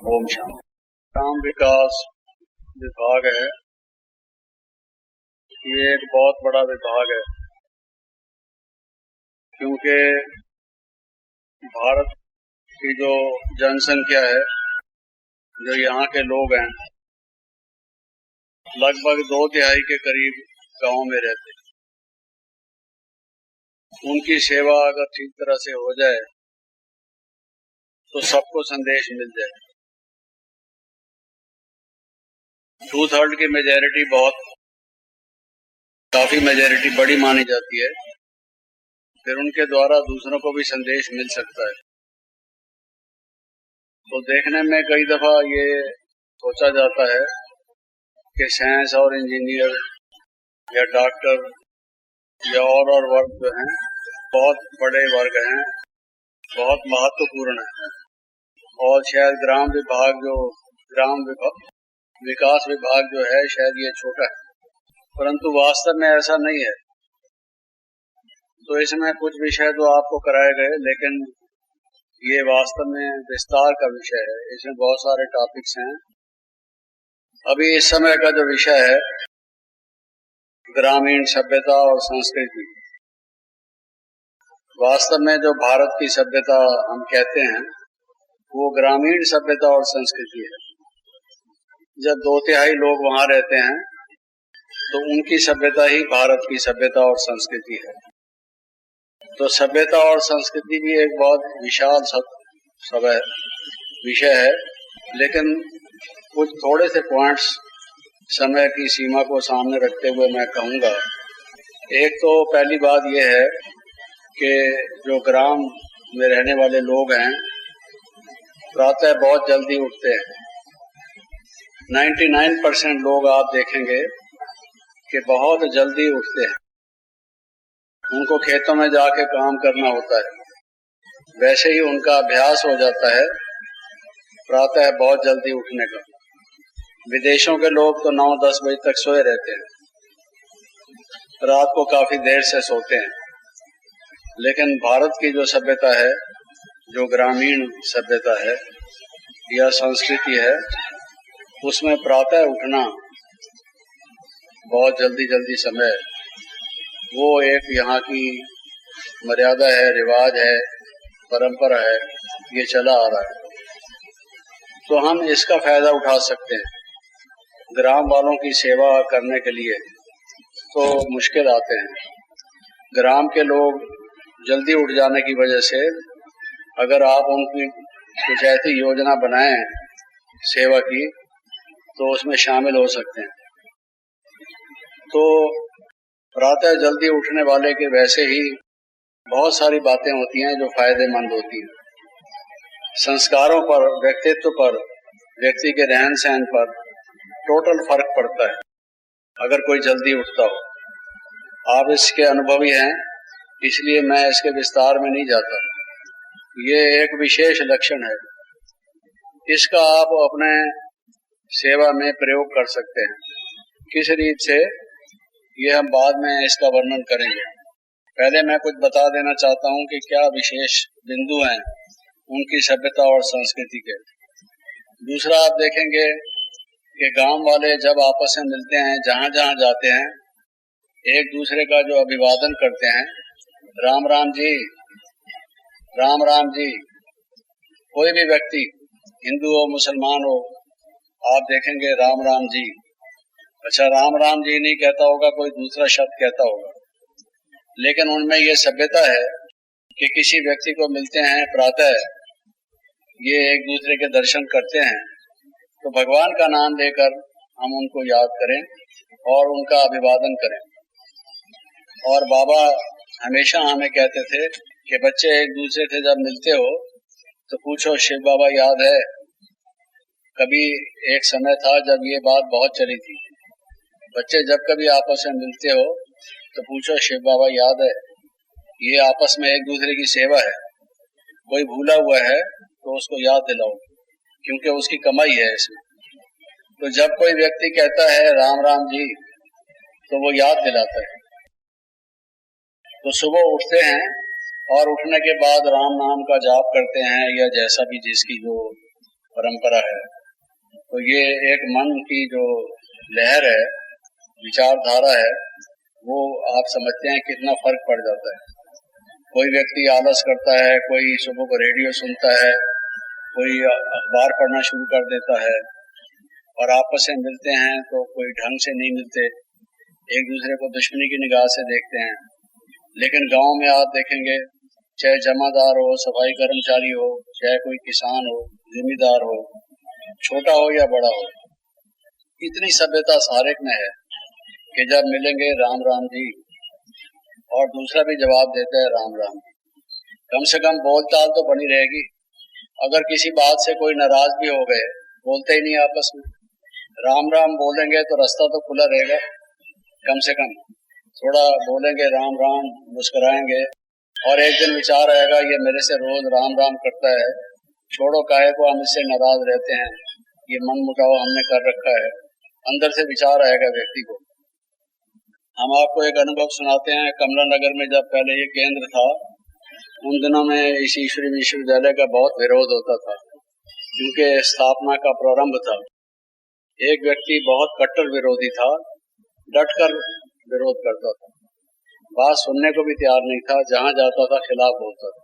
ओम शांति। ग्राम विकास विभाग है, ये एक बहुत बड़ा विभाग है, क्योंकि भारत की जो जनसंख्या है, जो यहाँ के लोग हैं, लगभग 2/3 के करीब गांव में रहते हैं। उनकी सेवा अगर ठीक तरह से हो जाए तो सबको संदेश मिल जाए। 2/3 की मेजॉरिटी काफी मेजॉरिटी बड़ी मानी जाती है, फिर उनके द्वारा दूसरों को भी संदेश मिल सकता है। तो देखने में कई दफा ये सोचा जाता है कि साइंस और इंजीनियर या डॉक्टर या और वर्ग जो हैं बहुत बड़े वर्ग हैं, बहुत महत्वपूर्ण है, और शायद ग्राम विकास विभाग जो है शायद ये छोटा है, परंतु वास्तव में ऐसा नहीं है। तो इसमें कुछ विषय तो आपको कराए गए, लेकिन ये वास्तव में विस्तार का विषय है। इसमें बहुत सारे टॉपिक्स हैं। अभी इस समय का जो विषय है ग्रामीण सभ्यता और संस्कृति, वास्तव में जो भारत की सभ्यता हम कहते हैं वो ग्रामीण सभ्यता और संस्कृति है। जब 2/3 लोग वहां रहते हैं तो उनकी सभ्यता ही भारत की सभ्यता और संस्कृति है। तो सभ्यता और संस्कृति भी एक बहुत विशाल विषय है, लेकिन कुछ थोड़े से पॉइंट्स समय की सीमा को सामने रखते हुए मैं कहूँगा। एक तो पहली बात यह है कि जो ग्राम में रहने वाले लोग हैं प्रातः बहुत जल्दी उठते हैं। 99% लोग आप देखेंगे कि बहुत जल्दी उठते हैं। उनको खेतों में जाके काम करना होता है, वैसे ही उनका अभ्यास हो जाता है प्रातः बहुत जल्दी उठने का। विदेशों के लोग तो 9-10 बजे तक सोए रहते हैं, रात को काफी देर से सोते हैं। लेकिन भारत की जो सभ्यता है, जो ग्रामीण सभ्यता है या संस्कृति है, उसमें प्रातः उठना बहुत जल्दी समय, वो एक यहाँ की मर्यादा है, रिवाज है, परंपरा है, ये चला आ रहा है। तो हम इसका फायदा उठा सकते हैं। ग्राम वालों की सेवा करने के लिए तो मुश्किल आते हैं। ग्राम के लोग जल्दी उठ जाने की वजह से अगर आप उनकी कुछ ऐसी योजना बनाएं सेवा की, तो उसमें शामिल हो सकते हैं। तो प्रातः जल्दी उठने वाले के वैसे ही बहुत सारी बातें होती हैं जो फायदेमंद होती हैं। संस्कारों पर, व्यक्तित्व पर, व्यक्ति के रहन सहन पर टोटल फर्क पड़ता है अगर कोई जल्दी उठता हो। आप इसके अनुभवी हैं, इसलिए मैं इसके विस्तार में नहीं जाता। ये एक विशेष लक्षण है, इसका आप अपने सेवा में प्रयोग कर सकते हैं। किस रीत से, ये हम बाद में इसका वर्णन करेंगे। पहले मैं कुछ बता देना चाहता हूं कि क्या विशेष बिंदु हैं उनकी सभ्यता और संस्कृति के। दूसरा, आप देखेंगे कि गांव वाले जब आपस में मिलते हैं, जहां जहां जाते हैं, एक दूसरे का जो अभिवादन करते हैं, राम राम जी, राम राम जी। कोई भी व्यक्ति, हिंदू हो मुसलमान हो, आप देखेंगे राम राम जी। अच्छा, राम राम जी नहीं कहता होगा, कोई दूसरा शब्द कहता होगा, लेकिन उनमें ये सभ्यता है कि किसी व्यक्ति को मिलते हैं प्रातः, ये एक दूसरे के दर्शन करते हैं, तो भगवान का नाम लेकर हम उनको याद करें और उनका अभिवादन करें। और बाबा हमेशा हमें कहते थे कि बच्चे एक दूसरे से जब मिलते हो तो पूछो शिव बाबा याद है। कभी एक समय था जब ये बात बहुत चली थी, बच्चे जब कभी आपस में मिलते हो तो पूछो शिव बाबा याद है। ये आपस में एक दूसरे की सेवा है। कोई भूला हुआ है तो उसको याद दिलाओ, क्योंकि उसकी कमाई है इसमें। तो जब कोई व्यक्ति कहता है राम राम जी, तो वो याद दिलाता है। तो सुबह उठते हैं और उठने के बाद राम नाम का जाप करते हैं, या जैसा भी जिसकी जो परंपरा है। तो ये एक मन की जो लहर है, विचारधारा है, वो आप समझते हैं कितना फर्क पड़ जाता है। कोई व्यक्ति आलस करता है, कोई सुबह को रेडियो सुनता है, कोई अखबार पढ़ना शुरू कर देता है, और आपस में मिलते हैं तो कोई ढंग से नहीं मिलते, एक दूसरे को दुश्मनी की निगाह से देखते हैं। लेकिन गांव में आप देखेंगे, चाहे जमादार हो, सफाई कर्मचारी हो, चाहे कोई किसान हो, जिम्मेदार हो, छोटा हो या बड़ा हो, इतनी सभ्यता सारेक में है कि जब मिलेंगे राम राम जी, और दूसरा भी जवाब देता है राम राम जी। कम से कम बोलचाल तो बनी रहेगी। अगर किसी बात से कोई नाराज भी हो गए, बोलते ही नहीं आपस में, राम राम बोलेंगे तो रास्ता तो खुला रहेगा। कम से कम थोड़ा बोलेंगे राम राम, मुस्कुराएंगे, और एक दिन विचार आएगा ये मेरे से रोज राम राम करता है, छोड़ो काहे को हम इससे नाराज रहते हैं, ये मन मुटाव हमने कर रखा है। अंदर से विचार आएगा व्यक्ति को। हम आपको एक अनुभव सुनाते हैं। कमला नगर में जब पहले ये केंद्र था, उन दिनों में इस ईश्वरी विश्वविद्यालय का बहुत विरोध होता था, क्योंकि स्थापना का प्रारंभ था। एक व्यक्ति बहुत कट्टर विरोधी था, डटकर विरोध करता था, बात सुनने को भी तैयार नहीं था, जहां जाता था खिलाफ बोलता था।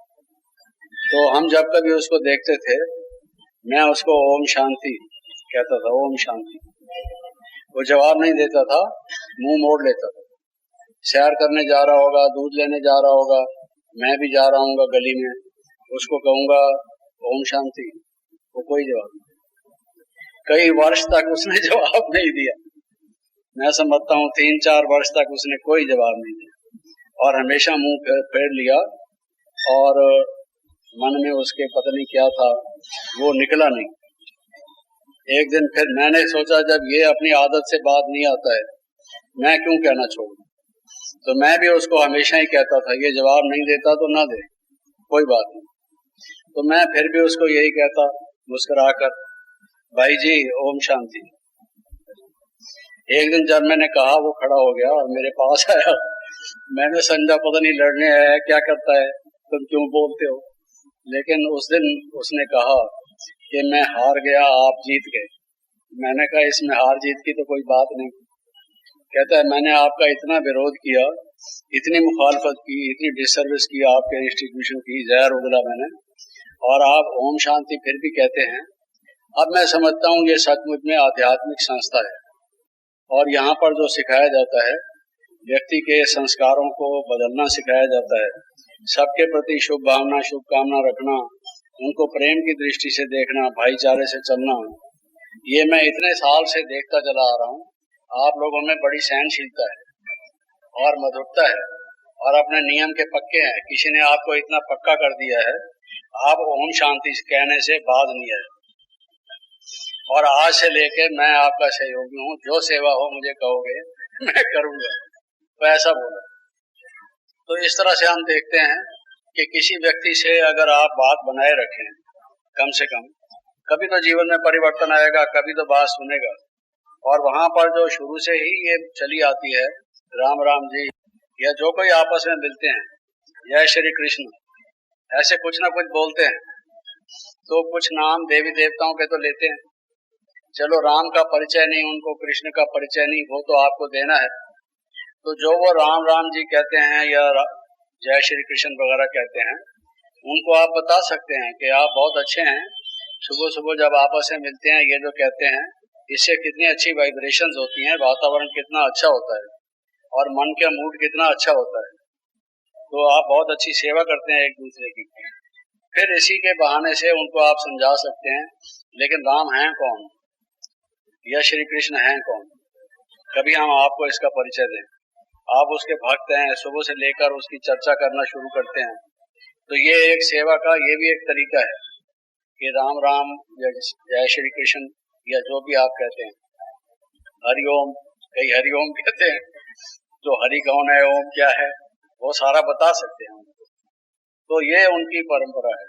तो हम जब कभी उसको देखते थे, मैं उसको ओम शांति कहता था, ओम शांति। वो जवाब नहीं देता था, मुंह मोड़ लेता था। सैर करने जा रहा होगा, दूध लेने जा रहा होगा, मैं भी जा रहा हूँ गली में, उसको कहूंगा ओम शांति, वो कोई जवाब नहीं। कई वर्ष तक उसने जवाब नहीं दिया। मैं समझता हूँ 3-4 वर्ष तक उसने कोई जवाब नहीं दिया, और हमेशा मुंह फेर लिया, और मन में उसके पता नहीं क्या था, वो निकला नहीं। एक दिन फिर मैंने सोचा जब ये अपनी आदत से बात नहीं आता है, मैं क्यों कहना छोड़ूं। तो मैं भी उसको हमेशा ही कहता था, ये जवाब नहीं देता तो ना दे, कोई बात नहीं। तो मैं फिर भी उसको यही कहता मुस्कुराकर, भाई जी ओम शांति। एक दिन जब मैंने कहा, वो खड़ा हो गया और मेरे पास आया। मैंने समझा पता नहीं लड़ने आया है, क्या करता है, तुम क्यों बोलते हो। लेकिन उस दिन उसने कहा कि मैं हार गया, आप जीत गए। मैंने कहा इसमें हार जीत की तो कोई बात नहीं। कहता है मैंने आपका इतना विरोध किया, इतनी मुखालफत की, इतनी डिसर्विस की आपके इंस्टीट्यूशन की, जहर उगला मैंने, और आप ओम शांति फिर भी कहते हैं। अब मैं समझता हूँ ये सचमुच में आध्यात्मिक संस्था है, और यहाँ पर जो सिखाया जाता है, व्यक्ति के संस्कारों को बदलना सिखाया जाता है, सबके प्रति शुभ भावना, शुभकामना रखना, उनको प्रेम की दृष्टि से देखना, भाईचारे से चलना। ये मैं इतने साल से देखता चला आ रहा हूँ। आप लोगों में बड़ी सहनशीलता है और मधुरता है, और अपने नियम के पक्के हैं। किसी ने आपको इतना पक्का कर दिया है, आप ओम शांति कहने से बाज नहीं है। और आज से लेके मैं आपका सहयोगी हूँ, जो सेवा हो मुझे कहोगे मैं करूँगा, तो ऐसा बोला। तो इस तरह से हम देखते हैं कि किसी व्यक्ति से अगर आप बात बनाए रखें, कम से कम कभी तो जीवन में परिवर्तन आएगा, कभी तो बात सुनेगा। और वहां पर जो शुरू से ही ये चली आती है, राम राम जी, या जो कोई आपस में मिलते हैं, जय श्री कृष्ण, ऐसे कुछ ना कुछ बोलते हैं, तो कुछ नाम देवी देवताओं के तो लेते हैं। चलो राम का परिचय नहीं, उनको कृष्ण का परिचय नहीं, वो तो आपको देना है। तो जो वो राम राम जी कहते हैं या जय श्री कृष्ण वगैरह कहते हैं, उनको आप बता सकते हैं कि आप बहुत अच्छे हैं। सुबह सुबह जब आपस में मिलते हैं, ये जो कहते हैं, इससे कितनी अच्छी वाइब्रेशंस होती हैं, वातावरण कितना अच्छा होता है, और मन का मूड कितना अच्छा होता है। तो आप बहुत अच्छी सेवा करते हैं एक दूसरे की। फिर इसी के बहाने से उनको आप समझा सकते हैं, लेकिन राम हैं कौन या श्री कृष्ण हैं कौन, कभी हम आपको इसका परिचय दें। आप उसके भक्त हैं, सुबह से लेकर उसकी चर्चा करना शुरू करते हैं। तो ये एक सेवा का ये भी एक तरीका है कि राम राम या जय श्री कृष्ण या जो भी आप कहते हैं, हरिओम, कई हरिओम कहते हैं, तो हरि कौन है, ओम क्या है, वो सारा बता सकते हैं। तो ये उनकी परंपरा है।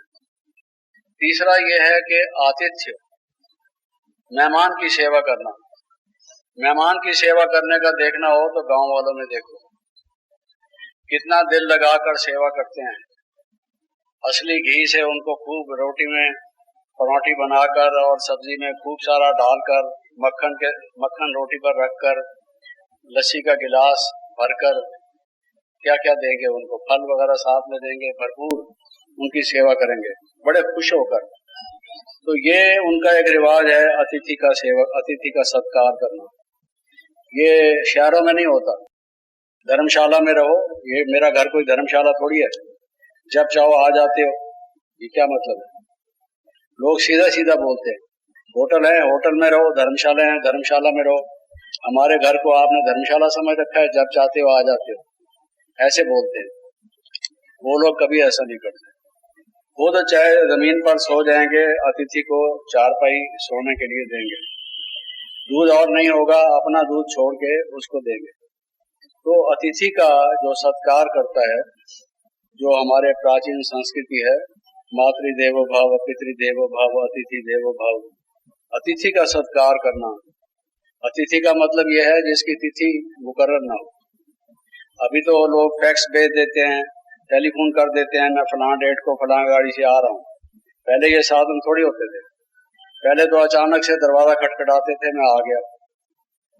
तीसरा ये है कि आतिथ्य, मेहमान की सेवा करना। मेहमान की सेवा करने का देखना हो तो गांव वालों में देखो, कितना दिल लगाकर सेवा करते हैं। असली घी से उनको खूब रोटी में पराठी बनाकर और सब्जी में खूब सारा डालकर मक्खन रोटी पर रखकर लस्सी का गिलास भरकर क्या क्या देंगे उनको, फल वगैरह साथ में देंगे, भरपूर उनकी सेवा करेंगे बड़े खुश होकर। तो ये उनका एक रिवाज है अतिथि का सत्कार करना। ये शहरों में नहीं होता। धर्मशाला में रहो, ये मेरा घर कोई धर्मशाला थोड़ी है, जब चाहो आ जाते हो, ये क्या मतलब है? लोग सीधा सीधा बोलते हैं, होटल है होटल में रहो, धर्मशाला है धर्मशाला में रहो, हमारे घर को आपने धर्मशाला समझ रखा है, जब चाहते हो आ जाते हो, ऐसे बोलते हैं। वो लोग कभी ऐसा नहीं करते। वो तो चाहे जमीन पर सो जाएंगे, अतिथि को चारपाई सोने के लिए देंगे, दूध और नहीं होगा अपना दूध छोड़ के उसको देंगे। तो अतिथि का जो सत्कार करता है, जो हमारे प्राचीन संस्कृति है, मातृदेवो भव, पितृदेवो भव, अतिथि देवो भव, अतिथि का सत्कार करना। अतिथि का मतलब यह है जिसकी तिथि मुकर्रर ना हो। अभी तो लोग फैक्स भेज देते हैं, टेलीफोन कर देते हैं, मैं फलां डेट को फलां गाड़ी से आ रहा हूँ। पहले ये साधन थोड़ी होते थे, पहले तो अचानक से दरवाजा खटखटाते थे, मैं आ गया।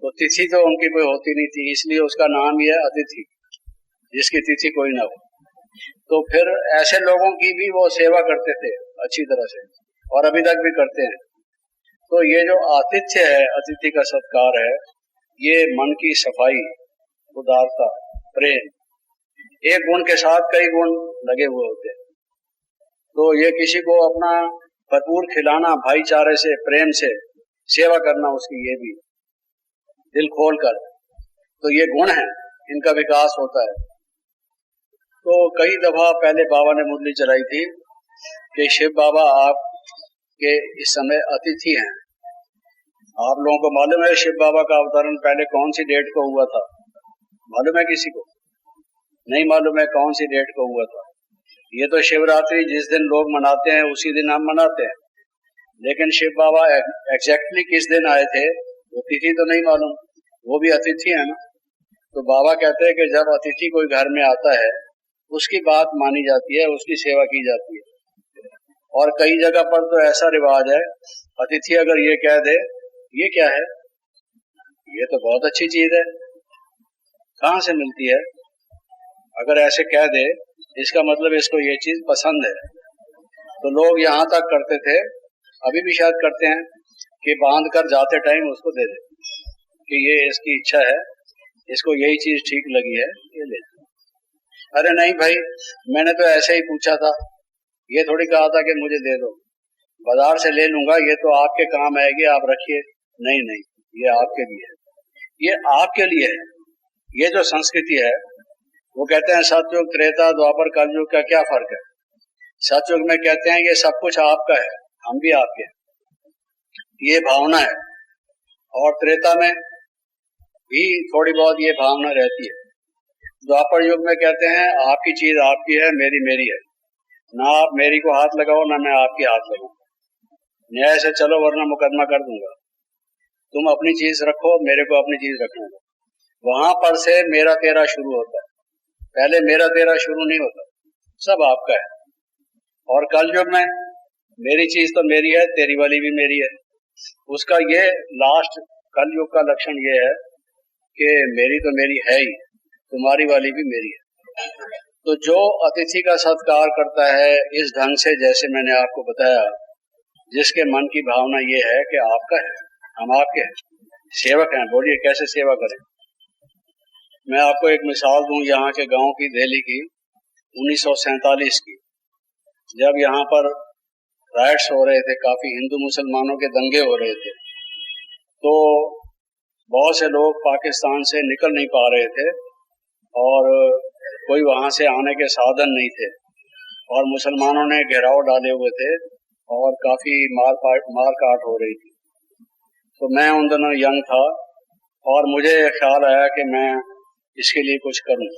तो तिथि तो उनकी कोई होती नहीं थी, इसलिए उसका नाम ही है अतिथि, जिसकी तिथि कोई ना हो। तो फिर ऐसे लोगों की भी वो सेवा करते थे अच्छी तरह से, और अभी तक भी करते हैं। तो ये जो आतिथ्य है, अतिथि का सत्कार है, ये मन की सफाई, उदारता, प्रेम, एक गुण के साथ कई गुण लगे हुए होते हैं। तो ये किसी को अपना भरपूर खिलाना, भाईचारे से, प्रेम से सेवा करना उसकी, ये भी दिल खोल कर, तो ये गुण है, इनका विकास होता है। तो कई दफा पहले बाबा ने मुरली चलाई थी कि शिव बाबा आपके इस समय अतिथि हैं। आप लोगों को मालूम है शिव बाबा का अवतरण पहले कौन सी डेट को हुआ था? मालूम है किसी को? नहीं मालूम है कौन सी डेट को हुआ था। ये तो शिवरात्रि जिस दिन लोग मनाते हैं उसी दिन हम मनाते हैं, लेकिन शिव बाबा एग्जैक्टली किस दिन आए थे वो तिथि तो नहीं मालूम, वो भी अतिथि है ना। तो बाबा कहते हैं कि जब अतिथि कोई घर में आता है उसकी बात मानी जाती है, उसकी सेवा की जाती है। और कई जगह पर तो ऐसा रिवाज है, अतिथि अगर ये कह दे ये क्या है, ये तो बहुत अच्छी चीज है, कहाँ से मिलती है, अगर ऐसे कह दे इसका मतलब इसको ये चीज पसंद है। तो लोग यहाँ तक करते थे, अभी भी शायद करते हैं, कि बांध कर जाते टाइम उसको दे दे कि ये इसकी इच्छा है, इसको यही चीज ठीक लगी है, ये ले। अरे नहीं भाई, मैंने तो ऐसे ही पूछा था, ये थोड़ी कहा था कि मुझे दे दो, बाजार से ले लूंगा, ये तो आपके काम आएगी, आप रखिए। नहीं नहीं, ये आपके लिए है, ये आपके लिए है। ये जो संस्कृति है, वो कहते हैं सतयुग, त्रेता, द्वापर, कलयुग का क्या फर्क है? सतयुग में कहते हैं ये सब कुछ आपका है, हम भी आपके हैं, ये भावना है। और त्रेता में भी थोड़ी बहुत ये भावना रहती है। द्वापर युग में कहते हैं आपकी चीज आपकी है, मेरी मेरी है, ना आप मेरी को हाथ लगाओ ना मैं आपकी हाथ लगाऊं, न्याय से चलो वरना मुकदमा कर दूंगा, तुम अपनी चीज रखो, मेरे को अपनी चीज रखने दो। वहां पर से मेरा तेरा शुरू होता है, पहले मेरा तेरा शुरू नहीं होता, सब आपका है। और कलयुग में मेरी चीज तो मेरी है, तेरी वाली भी मेरी है। उसका ये लास्ट कलयुग का लक्षण ये है कि मेरी तो मेरी है ही, तुम्हारी वाली भी मेरी है। तो जो अतिथि का सत्कार करता है इस ढंग से, जैसे मैंने आपको बताया, जिसके मन की भावना ये है कि आपका है, हम आपके हैं, सेवक हैं, बोलिए कैसे सेवा करें। मैं आपको एक मिसाल दूं यहाँ के गांव की, दिल्ली की, 1947 की, जब यहाँ पर राइट्स हो रहे थे, काफी हिंदू मुसलमानों के दंगे हो रहे थे, तो बहुत से लोग पाकिस्तान से निकल नहीं पा रहे थे और कोई वहां से आने के साधन नहीं थे, और मुसलमानों ने घेराव डाले हुए थे और काफी मार काट हो रही थी। तो मैं उन दिनों यंग था और मुझे ख्याल आया कि मैं इसके लिए कुछ करूं।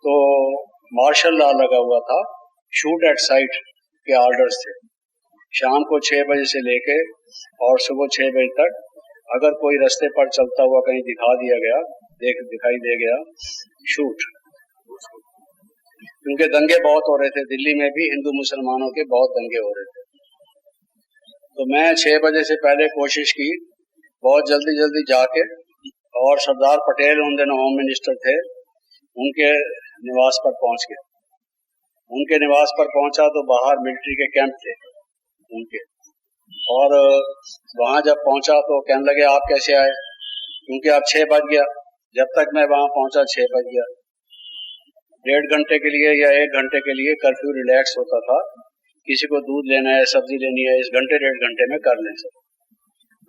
तो मार्शल लॉ लगा हुआ था, शूट एट साइट के ऑर्डर्स थे, शाम को 6 बजे से लेके और सुबह 6 बजे तक अगर कोई रास्ते पर चलता हुआ कहीं दिखाई दे गया, शूट। क्योंकि दंगे बहुत हो रहे थे, दिल्ली में भी हिंदू मुसलमानों के बहुत दंगे हो रहे थे। तो मैं 6 बजे से पहले कोशिश की, बहुत जल्दी जल्दी जाके, और सरदार पटेल उन दिनों होम मिनिस्टर थे, उनके निवास पर पहुंच गया। उनके निवास पर पहुंचा तो बाहर मिलिट्री के कैंप थे उनके, और वहां जब पहुंचा तो कहने लगे आप कैसे आए, क्योंकि अब 6 बज गया। जब तक मैं वहां पहुंचा 6 बज गया। 1.5 घंटे के लिए या 1 घंटे के लिए कर्फ्यू रिलैक्स होता था, किसी को दूध लेना है, सब्जी लेनी है, इस घंटे 1.5 घंटे में कर लें सब।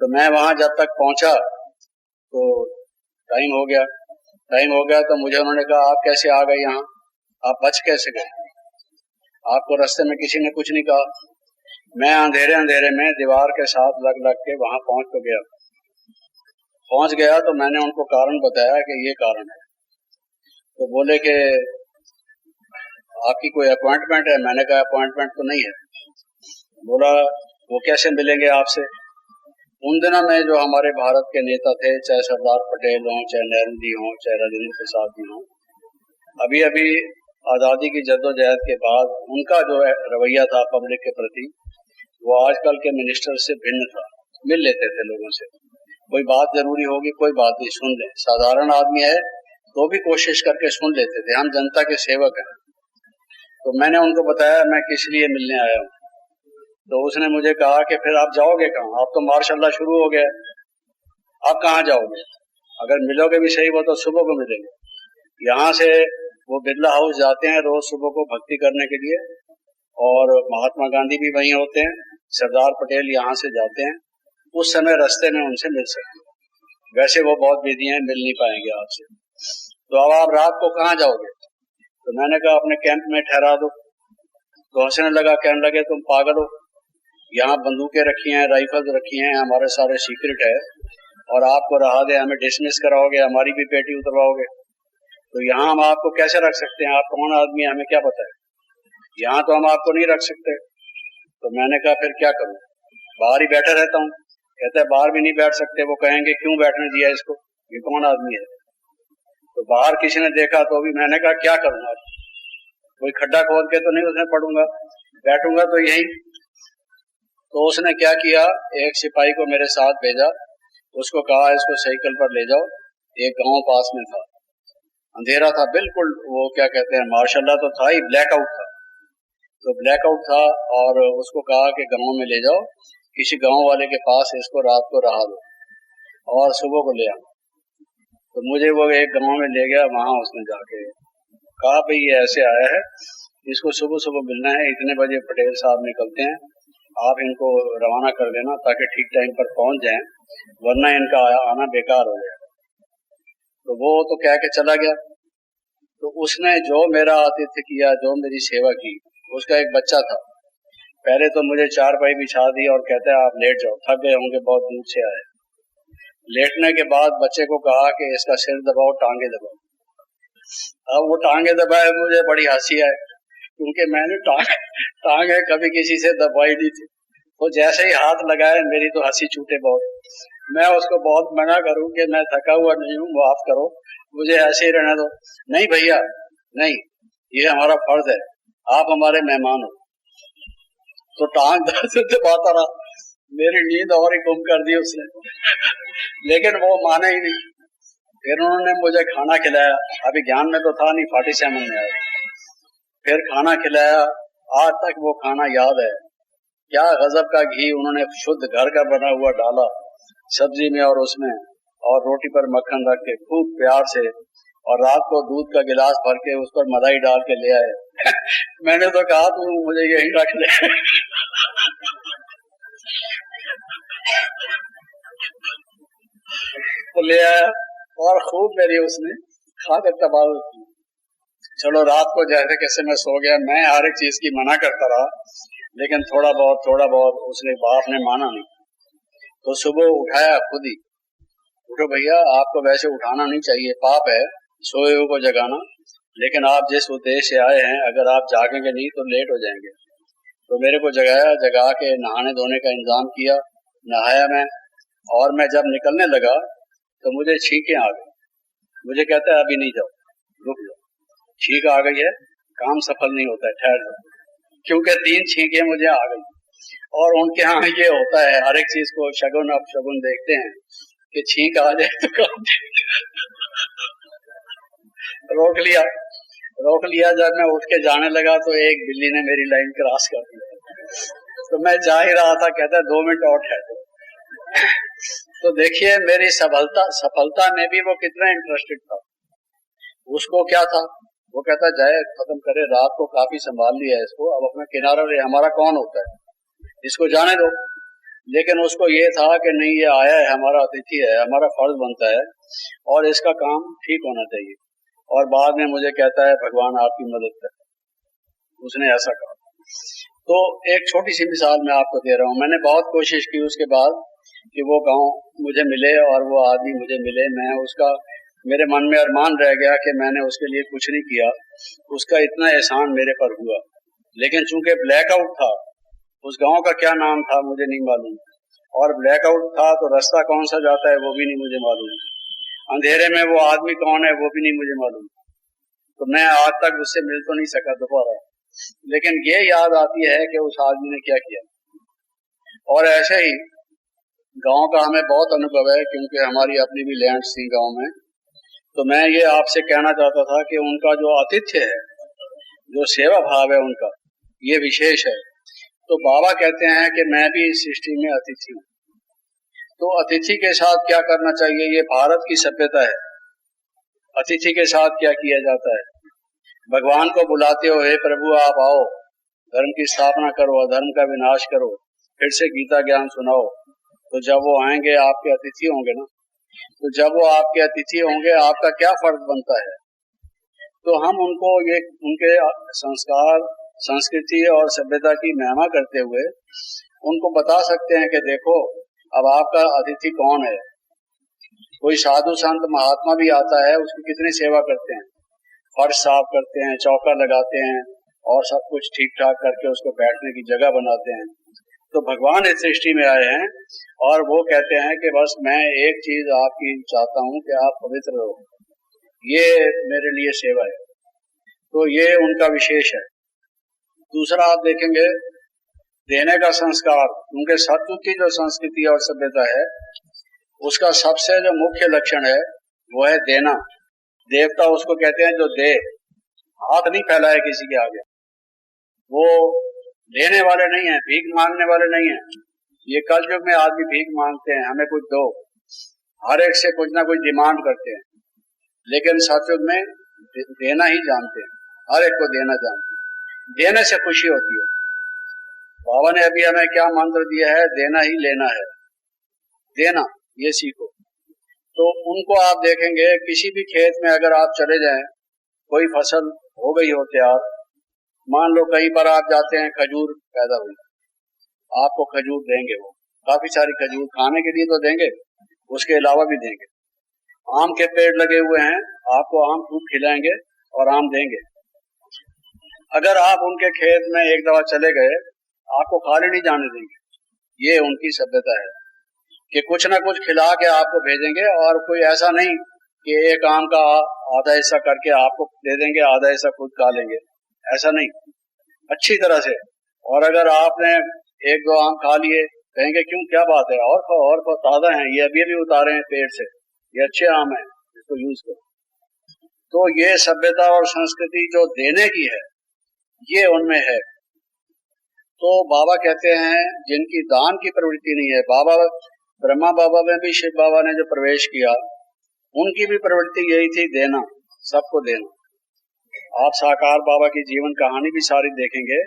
तो मैं वहां जब तक पहुंचा तो टाइम हो गया। तो मुझे उन्होंने कहा आप कैसे आ गए यहाँ, आप बच कैसे गए, आपको रास्ते में किसी ने कुछ नहीं कहा। मैं अंधेरे में दीवार के साथ लग के वहां पहुंच गया। तो मैंने उनको कारण बताया कि ये कारण है। तो बोले कि आपकी कोई अपॉइंटमेंट है। मैंने कहा अपॉइंटमेंट तो नहीं है। बोला वो कैसे मिलेंगे आपसे। उन दिनों में जो हमारे भारत के नेता थे, चाहे सरदार पटेल हों, चाहे नेहरू जी हों, चाहे राजेंद्र प्रसाद जी हों, अभी अभी आज़ादी की जद्दोजहद के बाद उनका जो रवैया था पब्लिक के प्रति, वो आजकल के मिनिस्टर से भिन्न था। मिल लेते थे लोगों से, कोई बात जरूरी होगी, कोई बात नहीं, सुन ले। साधारण आदमी है तो भी कोशिश करके सुन लेते थे। हम जनता के सेवक हैं। तो मैंने उनको बताया मैं किस लिए मिलने आया हूँ। तो उसने मुझे कहा कि फिर आप जाओगे कहाँ, आप तो मार्शल शुरू हो गया, आप कहाँ जाओगे, अगर मिलोगे भी सही वो तो सुबह को मिलेंगे। यहाँ से वो बिरला हाउस जाते हैं रोज सुबह को भक्ति करने के लिए, और महात्मा गांधी भी वहीं होते हैं, सरदार पटेल यहाँ से जाते हैं। उस समय रास्ते में उनसे मिल सकते हैं, वैसे वो बहुत बिजी हैं, मिल नहीं पाएंगे आपसे। तो अब आप रात को कहाँ जाओगे। तो मैंने कहा अपने कैंप में ठहरा दो। तो हंसने लगा, कहने लगे तुम पागल हो, यहाँ बंदूकें रखी हैं, राइफल्स रखी हैं, हमारे सारे सीक्रेट है, और आपको रहा दे, हमें डिसमिस कराओगे, हमारी भी पेटी उतरवाओगे, तो यहाँ हम आपको कैसे रख सकते हैं, आप कौन आदमी है, हमें क्या पता है, यहाँ तो हम आपको नहीं रख सकते। तो मैंने कहा फिर क्या करूं, बाहर ही बैठा रहता हूँ। कहता है बाहर भी नहीं बैठ सकते, वो कहेंगे क्यों बैठने दिया इसको, ये कौन आदमी है। तो बाहर किसी ने देखा तो भी मैंने कहा क्या करूंगा, कोई खड्डा खोद के तो नहीं उसमें पड़ूंगा, बैठूंगा तो यही। तो उसने क्या किया, एक सिपाही को मेरे साथ भेजा, उसको कहा इसको साइकिल पर ले जाओ। एक गांव पास में था, अंधेरा था बिल्कुल, वो क्या कहते हैं मार्शल तो था ही, ब्लैकआउट था। तो ब्लैकआउट था, और उसको कहा कि गांव में ले जाओ, किसी गांव वाले के पास इसको रात को रहा दो और सुबह को ले आना। तो मुझे वो एक गांव में ले गया, वहां उसने जाके कहा भाई ये ऐसे आया है, इसको सुबह सुबह मिलना है, इतने बजे पटेल साहब निकलते हैं, आप इनको रवाना कर देना ताकि ठीक टाइम पर पहुंच जाएं, वरना इनका आना बेकार हो जाएगा। तो वो तो कह के चला गया। तो उसने जो मेरा आतिथ्य किया, जो मेरी सेवा की, उसका एक बच्चा था, पहले तो मुझे चारपाई बिछा दी और कहता है आप लेट जाओ, थक गए होंगे, बहुत दूर से आए। लेटने के बाद बच्चे को कहा कि इसका सिर दबाओ, टांगे दबाओ। अब वो टांगे दबाए, मुझे बड़ी हंसी आए, क्योंकि मैंने टांगे कभी किसी से दबाई नहीं थी। तो जैसे ही हाथ लगाए मेरी तो हंसी छूटे बहुत। मैं उसको बहुत मना करूं कि मैं थका हुआ नहीं हूँ, माफ करो, मुझे ऐसे ही रहने दो। नहीं भैया नहीं, ये हमारा फर्ज है, आप हमारे मेहमान हो। तो टांग दबाता रहा, मेरी नींद और ही गुम कर दी उसने लेकिन वो माने ही नहीं। फिर उन्होंने मुझे खाना खिलाया, अभी ज्ञान में तो था नहीं, 47 में आया। फिर खाना खिलाया, आज तक वो खाना याद है, क्या गजब का घी उन्होंने शुद्ध घर का बना हुआ डाला सब्जी में और उसमें, और रोटी पर मक्खन रख के खूब प्यार से, और रात को दूध का गिलास भर के उस पर मलाई डाल के ले आए मैंने तो कहा तू मुझे यही रख ले तो ले आया, और खूब मेरी उसने खा कर तबादुल की। चलो रात को जैसे कैसे मैं सो गया, मैं हर एक चीज की मना करता रहा, लेकिन थोड़ा बहुत उसने बाप ने माना नहीं। तो सुबह उठाया खुद ही, उठो भैया, आपको वैसे उठाना नहीं चाहिए, पाप है सोए हुए को जगाना, लेकिन आप जिस उद्देश्य से आए हैं, अगर आप जागेंगे नहीं तो लेट हो जाएंगे। तो मेरे को जगाया, जगा के नहाने धोने का इंतजाम किया, नहाया मैं, और मैं जब निकलने लगा तो मुझे छींकें आ गई। मुझे कहता है अभी नहीं जाओ, रुक जाओ, छींक आ गई है, काम सफल नहीं होता है, ठहर जाओ, क्योंकि 3 छींकें मुझे आ गई। और उनके यहाँ ये होता है, हर एक चीज को शगुन अब शगुन देखते हैं कि छींक आ जाए तो काम रोक लिया। जब मैं उठ के जाने लगा तो एक बिल्ली ने मेरी लाइन क्रॉस कर दी, तो मैं जा ही रहा था, कहता है 2 मिनट और ठहरो। तो देखिए मेरी सफलता में भी वो कितना इंटरेस्टेड था। उसको क्या था, वो कहता जाए खत्म करे, रात को काफी संभाल लिया इसको, अब अपना किनारा ले, हमारा कौन होता है, इसको जाने दो। लेकिन उसको ये था कि नहीं, ये आया है, हमारा अतिथि है, हमारा फर्ज बनता है और इसका काम ठीक होना चाहिए। और बाद में मुझे कहता है भगवान आपकी मदद करे, उसने ऐसा कहा। तो एक छोटी सी मिसाल मैं आपको दे रहा हूँ। मैंने बहुत कोशिश की उसके बाद कि वो गांव मुझे मिले और वो आदमी मुझे मिले। मैं उसका, मेरे मन में अरमान रह गया कि मैंने उसके लिए कुछ नहीं किया, उसका इतना एहसान मेरे पर हुआ। लेकिन चूंकि ब्लैकआउट था, उस गांव का क्या नाम था मुझे नहीं मालूम, और ब्लैकआउट था तो रास्ता कौन सा जाता है वो भी नहीं मुझे मालूम, अंधेरे में वो आदमी कौन है वो भी नहीं मुझे मालूम। तो मैं आज तक उससे मिल तो नहीं सका दोबारा, लेकिन ये याद आती है कि उस आदमी ने क्या किया। और ऐसे ही गांव का हमें बहुत अनुभव है, क्योंकि हमारी अपनी भी लैंड थी गांव में। तो मैं ये आपसे कहना चाहता था कि उनका जो आतिथ्य है, जो सेवा भाव है उनका, ये विशेष है। तो बाबा कहते हैं कि मैं भी इस सृष्टि में अतिथि हूँ। तो अतिथि के साथ क्या करना चाहिए, ये भारत की सभ्यता है। अतिथि के साथ क्या किया जाता है, भगवान को बुलाते हो, हे प्रभु आप आओ, धर्म की स्थापना करो, अधर्म का विनाश करो, फिर से गीता ज्ञान सुनाओ। तो जब वो आएंगे आपके अतिथि होंगे ना, तो जब वो आपके अतिथि होंगे आपका क्या फर्ज बनता है। तो हम उनको ये उनके संस्कार, संस्कृति और सभ्यता की महिमा करते हुए उनको बता सकते हैं कि देखो अब आपका अतिथि कौन है। कोई साधु संत महात्मा भी आता है, उसकी कितनी सेवा करते हैं, फर्श साफ करते हैं, चौका लगाते हैं और सब कुछ ठीक ठाक करके उसको बैठने की जगह बनाते हैं। तो भगवान इस सृष्टि में आए हैं और वो कहते हैं कि बस मैं एक चीज आपकी चाहता हूँ कि आप पवित्र रहो, ये मेरे लिए सेवा है। तो ये उनका विशेष है। दूसरा आप देखेंगे देने का संस्कार, उनके सत्व की जो संस्कृति और सभ्यता है उसका सबसे जो मुख्य लक्षण है वो है देना। देवता उसको कहते हैं जो दे, हाथ नहीं फैलाए किसी के आगे, वो लेने वाले नहीं है, भीख मांगने वाले नहीं है। ये कलयुग में आदमी भीख मांगते हैं, हमें कुछ दो, हर एक से कुछ ना कुछ डिमांड करते हैं, लेकिन सतयुग में देना ही जानते हैं, हर एक को देना जानते हैं, देने से खुशी होती है। बाबा ने अभी हमें क्या मंत्र दिया है, देना ही लेना है, देना, ये सीखो। तो उनको आप देखेंगे किसी भी खेत में अगर आप चले जाएं, कोई फसल हो गई हो तैयार, मान लो कहीं पर आप जाते हैं, खजूर पैदा हुई, आपको खजूर देंगे, वो काफी सारी खजूर खाने के लिए तो देंगे, उसके अलावा भी देंगे। आम के पेड़ लगे हुए हैं, आपको आम खूब खिलाएंगे और आम देंगे। अगर आप उनके खेत में एक दफा चले गए, आपको खाली नहीं जाने देंगे। ये उनकी सभ्यता है कि कुछ ना कुछ खिला के आपको भेजेंगे, और कोई ऐसा नहीं कि एक आम का आधा हिस्सा करके आपको दे देंगे, आधा हिस्सा खुद खा लेंगे, ऐसा नहीं, अच्छी तरह से। और अगर आपने एक दो आम खा लिए, कहेंगे क्यों, क्या बात है, और खाओ और खाओ, ताजा है, ये अभी भी उतारे हैं पेड़ से, ये अच्छे आम है, इसको यूज करो। तो ये सभ्यता और संस्कृति जो देने की है, ये उनमें है। तो बाबा कहते हैं जिनकी दान की प्रवृत्ति नहीं है, बाबा ब्रह्मा बाबा में भी शिव बाबा ने जो प्रवेश किया, उनकी भी प्रवृत्ति यही थी, देना, सबको देना। आप साकार बाबा की जीवन कहानी भी सारी देखेंगे,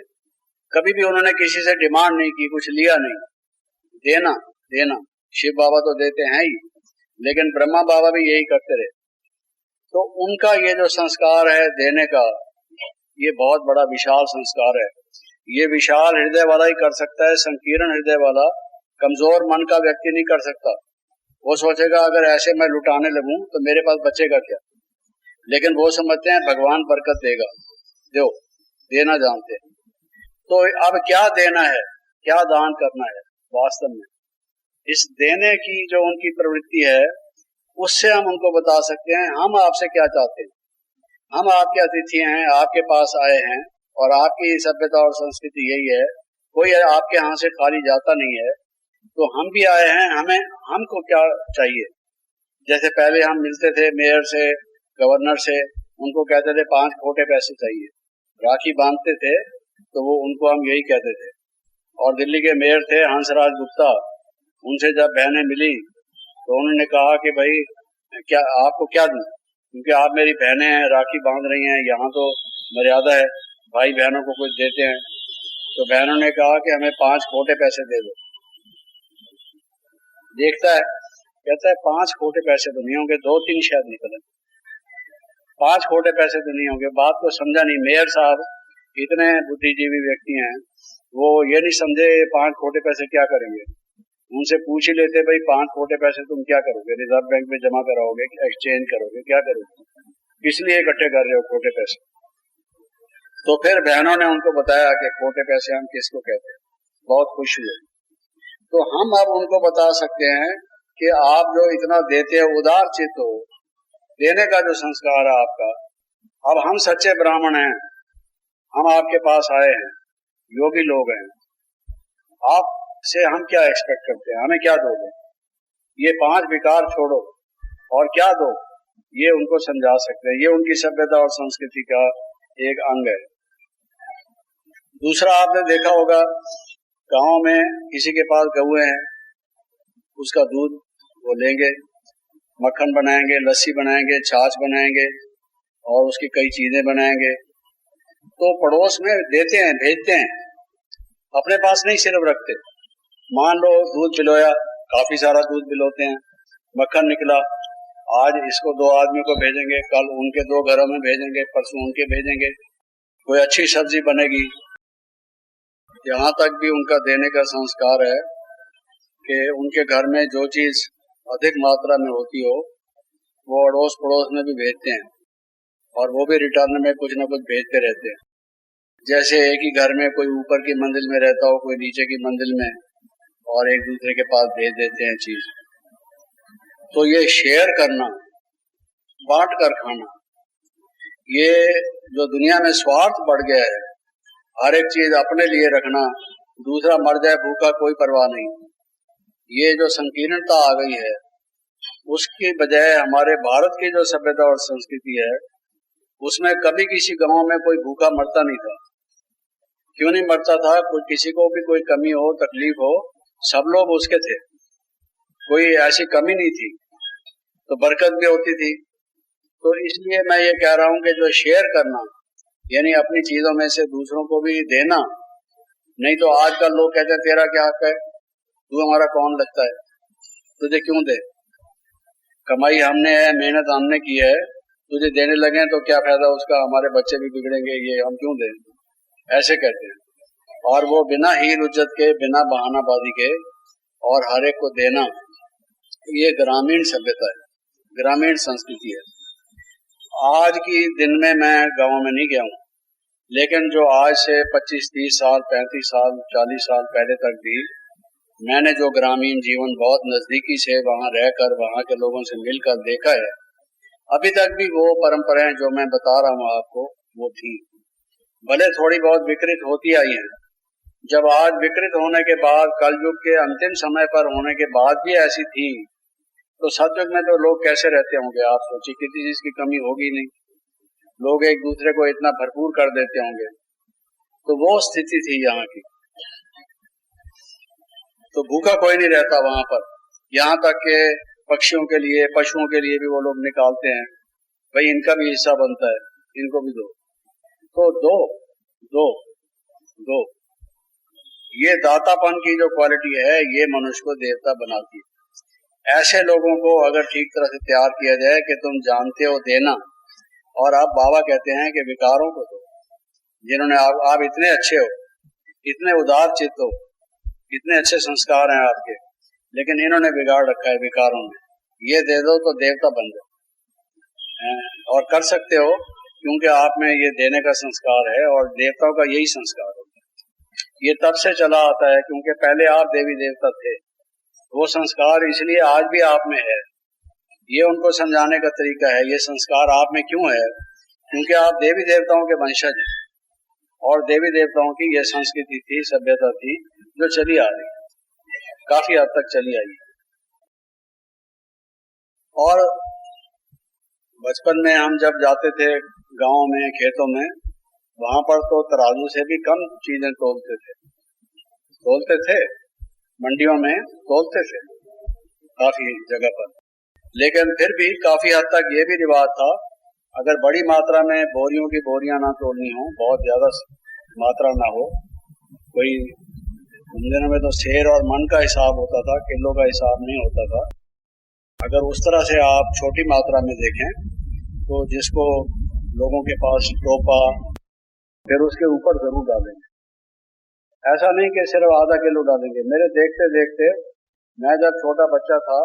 कभी भी उन्होंने किसी से डिमांड नहीं की, कुछ लिया नहीं, देना देना। शिव बाबा तो देते हैं ही, लेकिन ब्रह्मा बाबा भी यही करते रहे। तो उनका ये जो संस्कार है देने का, ये बहुत बड़ा विशाल संस्कार है। ये विशाल हृदय वाला ही कर सकता है, संकीर्ण हृदय वाला, कमजोर मन का व्यक्ति नहीं कर सकता। वो सोचेगा अगर ऐसे मैं लुटाने लगूं तो मेरे पास बचेगा क्या। लेकिन वो समझते हैं भगवान बरकत देगा, दो, देना जानते हैं। तो अब क्या देना है, क्या दान करना है, वास्तव में इस देने की जो उनकी प्रवृत्ति है, उससे हम उनको बता सकते हैं हम आपसे क्या चाहते हैं। हम आपके अतिथि हैं, आपके पास आए हैं, और आपकी सभ्यता और संस्कृति यही है कोई आपके यहाँ से खाली जाता नहीं है। तो हम भी आए हैं, हमको क्या चाहिए? जैसे पहले हम मिलते थे मेयर से, गवर्नर से, उनको कहते थे 5 खोटे पैसे चाहिए, राखी बांधते थे तो वो उनको हम यही कहते थे। और दिल्ली के मेयर थे हंसराज गुप्ता, उनसे जब बहनें मिली तो उन्होंने कहा कि भाई क्या आपको क्या दूं, क्योंकि आप मेरी बहनें हैं, राखी बांध रही हैं, यहाँ तो मर्यादा है, भाई बहनों को कुछ देते हैं। तो बहनों ने कहा कि हमें 5 खोटे पैसे दे दो। देखता है, कहता है 5 खोटे पैसे तो नहीं होंगे, 2-3 शायद निकले, 5 खोटे पैसे तो नहीं होंगे। बात को समझा नहीं। मेयर साहब इतने बुद्धिजीवी व्यक्ति हैं, वो ये नहीं समझे 5 खोटे पैसे क्या करेंगे। उनसे पूछ ही लेते, भाई 5 खोटे पैसे तुम क्या करोगे? रिजर्व बैंक में जमा कराओगे, एक्सचेंज करोगे, क्या करोगे? किस लिए इकट्ठे कर रहे हो खोटे पैसे? तो फिर बहनों ने उनको बताया कि खोटे पैसे हम किसको कहते हैं। बहुत खुश हुए। तो हम अब उनको बता सकते हैं कि आप जो इतना देते हो, उदार चित्त हो, देने का जो संस्कार है आपका। अब हम सच्चे ब्राह्मण हैं, हम आपके पास आए हैं, योगी लोग हैं, आपसे हम क्या एक्सपेक्ट करते हैं? हमें क्या दोगे? ये 5 विकार छोड़ो और क्या दो, ये उनको समझा सकते हैं। ये उनकी सभ्यता और संस्कृति का एक अंग है। दूसरा, आपने देखा होगा गांव में किसी के पास गौएं हैं, उसका दूध वो लेंगे, मक्खन बनाएंगे, लस्सी बनाएंगे, छाछ बनाएंगे और उसकी कई चीजें बनाएंगे। तो पड़ोस में देते हैं, भेजते हैं, अपने पास नहीं सिर्फ रखते। मान लो दूध पिलोया, काफी सारा दूध पिलोते हैं, मक्खन निकला, आज इसको 2 आदमी को भेजेंगे, कल उनके 2 घरों में भेजेंगे, परसों उनके भेजेंगे। कोई अच्छी सब्जी बनेगी। यहाँ तक भी उनका देने का संस्कार है कि उनके घर में जो चीज अधिक मात्रा में होती हो वो अड़ोस पड़ोस में भी भेजते हैं, और वो भी रिटर्न में कुछ न कुछ भेजते रहते हैं। जैसे एक ही घर में कोई ऊपर की मंजिल में रहता हो, कोई नीचे की मंजिल में, और एक दूसरे के पास भेज देते हैं चीज। तो ये शेयर करना, बांट कर खाना, ये जो दुनिया में स्वार्थ बढ़ गया है, हर एक चीज अपने लिए रखना, दूसरा मर जाए भूखा कोई परवाह नहीं, ये जो संकीर्णता आ गई है, उसकी बजाय हमारे भारत की जो सभ्यता और संस्कृति है, उसमें कभी किसी गांव में कोई भूखा मरता नहीं था। क्यों नहीं मरता था? कोई किसी को भी कोई कमी हो, तकलीफ हो, सब लोग उसके थे, कोई ऐसी कमी नहीं थी, तो बरकत भी होती थी। तो इसलिए मैं ये कह रहा हूं कि जो शेयर करना, यानी अपनी चीजों में से दूसरों को भी देना। नहीं तो आजकल लोग कहते हैं तेरा क्या हक है, तू हमारा कौन लगता है, तुझे क्यों दे? कमाई हमने है, मेहनत हमने की है, तुझे देने लगे तो क्या फायदा उसका, हमारे बच्चे भी बिगड़ेंगे, ये हम क्यों दें? ऐसे कहते हैं। और वो बिना हील उज्जत के, बिना बहानाबाजी के और हर एक को देना, ये ग्रामीण सभ्यता है, ग्रामीण संस्कृति है। आज की दिन में मैं गांव में नहीं गया हूँ, लेकिन जो आज से 25-30 साल, 35 साल, 40 साल पहले तक भी मैंने जो ग्रामीण जीवन बहुत नजदीकी से वहां रहकर, वहां के लोगों से मिलकर देखा है, अभी तक भी वो परंपराएं जो मैं बता रहा हूँ आपको, वो थी। भले थोड़ी बहुत विकृत होती आई है। जब आज विकृत होने के बाद, कलयुग के अंतिम समय पर होने के बाद भी ऐसी थी, तो सतयुग में तो लोग कैसे रहते होंगे? आप सोचिए, किसी चीज की कमी होगी नहीं, लोग एक दूसरे को इतना भरपूर कर देते होंगे। तो वो स्थिति थी यहाँ की। तो भूखा कोई नहीं रहता वहां पर। यहाँ तक के पक्षियों के लिए, पशुओं के लिए भी वो लोग निकालते हैं, भाई इनका भी हिस्सा बनता है, इनको भी दो। तो दो दो दो, ये दातापन की जो क्वालिटी है, ये मनुष्य को देवता बनाती है। ऐसे लोगों को अगर ठीक तरह से तैयार किया जाए कि तुम जानते हो देना, और आप बाबा कहते हैं कि विकारों को दो, जिन्होंने आप इतने अच्छे हो, इतने उदार चित्त हो, इतने अच्छे संस्कार हैं आपके, लेकिन इन्होंने बिगाड़ रखा है विकारों में, ये दे दो तो देवता बन जाओ। और कर सकते हो, क्योंकि आप में ये देने का संस्कार है, और देवताओं का यही संस्कार है। ये तब से चला आता है क्योंकि पहले आप देवी देवता थे, वो संस्कार इसलिए आज भी आप में है। ये उनको समझाने का तरीका है, ये संस्कार आप में क्यों है, क्योंकि आप देवी देवताओं के वंशज हैं, और देवी देवताओं की यह संस्कृति थी, सभ्यता थी जो चली आ रही, काफी हद तक चली आई। और बचपन में हम जब जाते थे गाँव में, खेतों में, वहां पर तो तराजू से भी कम चीजें तोलते थे, मंडियों में तोलते थे काफी जगह पर। लेकिन फिर भी काफी हद तक ये भी रिवाज था, अगर बड़ी मात्रा में बोरियों की बोरियां ना तोलनी हो, बहुत ज्यादा मात्रा ना हो, कोई उन दिनों में तो सेर और मन का हिसाब होता था, किलो का हिसाब नहीं होता था। अगर उस तरह से आप छोटी मात्रा में देखें तो जिसको लोगों के पास टोपा, फिर उसके ऊपर जरूर डालेंगे। ऐसा नहीं कि सिर्फ आधा किलो डालेंगे। मेरे देखते देखते, मैं जब छोटा बच्चा था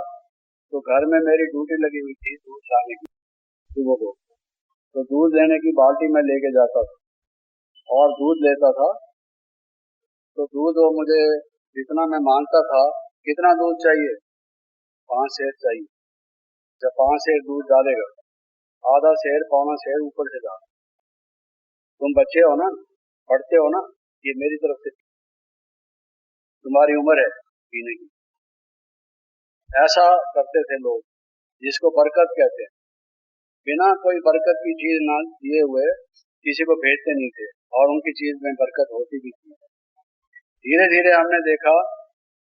तो घर में मेरी ड्यूटी लगी हुई थी दूध लाने की सुबह को। तो दूध लेने की बाल्टी में लेके जाता था और दूध लेता था। तो दूध वो मुझे जितना मैं मांगता था, कितना दूध चाहिए, 5 सेर चाहिए। जब 5 सेर दूध डालेगा, आधा सेर पौना सेर ऊपर से डाल। तुम बच्चे हो ना, पढ़ते हो ना, ये मेरी तरफ से तुम्हारी उम्र है पीने की। ऐसा करते थे लोग, जिसको बरकत कहते हैं। बिना कोई बरकत की चीज ना दिए हुए किसी को भेजते नहीं थे, और उनकी चीज में बरकत होती भी थी। धीरे धीरे हमने देखा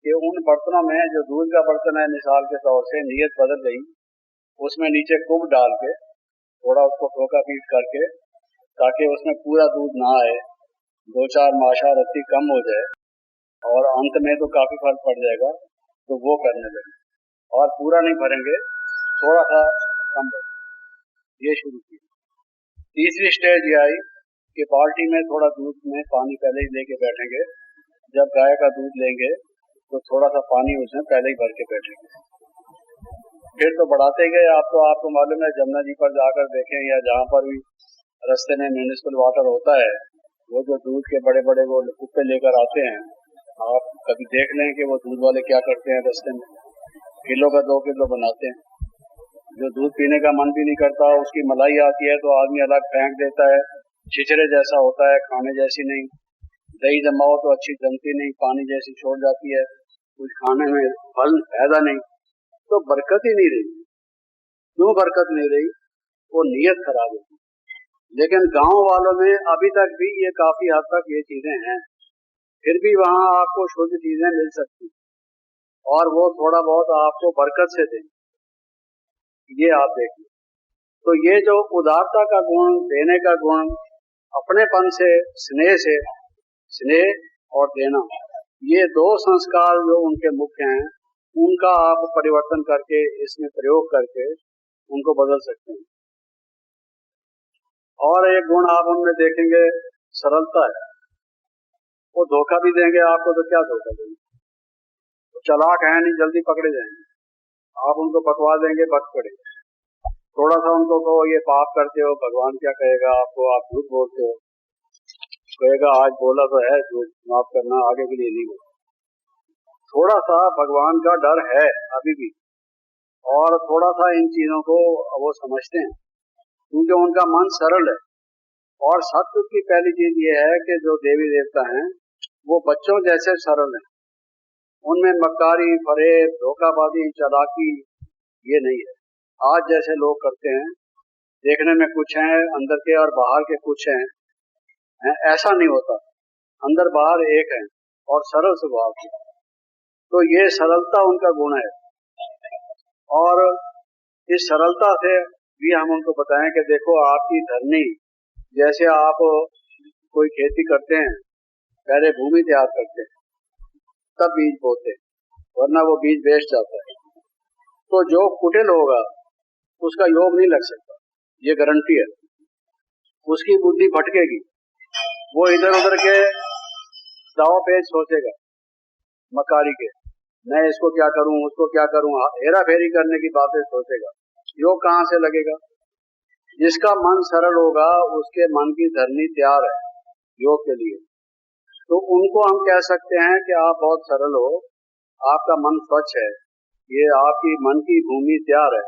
कि उन बर्तनों में, जो दूध का बर्तन है मिसाल के तौर से, नीयत बदल गई। उसमें नीचे कुब डाल के थोड़ा उसको ठोका पीट करके, ताकि उसमें पूरा दूध ना आए, 2-4 माशा रत्ती कम हो जाए और अंत में तो काफी फर्क पड़ जाएगा, तो वो करने लगे। और पूरा नहीं भरेंगे, थोड़ा सा कम भरेंगे, ये शुरू किया। तीसरी स्टेज ये आई कि बाल्टी में थोड़ा दूध में पानी पहले ही लेके बैठेंगे। जब गाय का दूध लेंगे तो थोड़ा सा पानी उसमें पहले ही भर के बैठेंगे। फिर तो बढ़ाते गए। आपको मालूम है, जमुना जी पर जाकर देखें या जहाँ पर भी रास्ते में म्यूनिसिपल वाटर होता है, वो जो दूध के बड़े बड़े वो कुप्पे लेकर आते हैं, आप कभी देख लें कि वो दूध वाले क्या करते हैं रास्ते में, किलो का 2 किलो बनाते हैं। जो दूध पीने का मन भी नहीं करता, उसकी मलाई आती है तो आदमी अलग फेंक देता है, छिछरे जैसा होता है, खाने जैसी नहीं। दही जमाओ तो अच्छी जमती नहीं, पानी जैसी छोड़ जाती है, कुछ खाने में फल फायदा नहीं, तो बरकत ही नहीं रही। क्यों बरकत नहीं रही? वो नीयत खराब है। लेकिन गांव वालों में अभी तक भी ये काफी हद तक ये चीजें हैं, फिर भी वहां आपको शुद्ध चीजें मिल सकती, और वो थोड़ा बहुत आपको बरकत से दें। ये आप देखिए, तो ये जो उदारता का गुण, देने का गुण, अपनेपन से, स्नेह और देना, ये 2 संस्कार जो उनके मुख्य हैं, उनका आप परिवर्तन करके, इसमें प्रयोग करके उनको बदल सकते हैं। और एक गुण आप उनमें देखेंगे, सरलता है। वो धोखा भी देंगे आपको तो क्या धोखा देंगे, तो चालाक है नहीं, जल्दी पकड़े जाएंगे। आप उनको बकवा देंगे, बक पड़ेंगे। थोड़ा सा उनको कहो ये पाप करते हो, भगवान क्या कहेगा आपको, आप झूठ बोलते हो, कहेगा आज बोला तो है झूठ, माफ करना, आगे के लिए नहीं बोला। थोड़ा सा भगवान का डर है अभी भी, और थोड़ा सा इन चीजों को वो समझते हैं, क्योंकि उनका मन सरल है। और सत्य की पहली चीज ये है कि जो देवी देवता हैं वो बच्चों जैसे सरल हैं, उनमें मक्कारी, फरेब, धोखाबाजी, चालाकी ये नहीं है। आज जैसे लोग करते हैं, देखने में कुछ हैं अंदर के और बाहर के कुछ हैं, ऐसा नहीं होता। अंदर बाहर एक है और सरल स्वभाव की। तो ये सरलता उनका गुण है, और इस सरलता से भी हम उनको बताएं कि देखो आपकी धरनी, जैसे आप कोई खेती करते हैं, पहले भूमि तैयार करते हैं, तब बीज बोते हैं, वरना वो बीज वेस्ट जाता है। तो जो कुटिल होगा उसका योग नहीं लग सकता, ये गारंटी है। उसकी बुद्धि भटकेगी, वो इधर उधर के दाव पेच सोचेगा, मकारी के, मैं इसको क्या करूं, उसको क्या करूं, हेरा फेरी करने की बातें सोचेगा। योग कहाँ से लगेगा? जिसका मन सरल होगा उसके मन की धरनी तैयार है योग के लिए। तो उनको हम कह सकते हैं कि आप बहुत सरल हो, आपका मन स्वच्छ है, ये आपकी मन की भूमि तैयार है,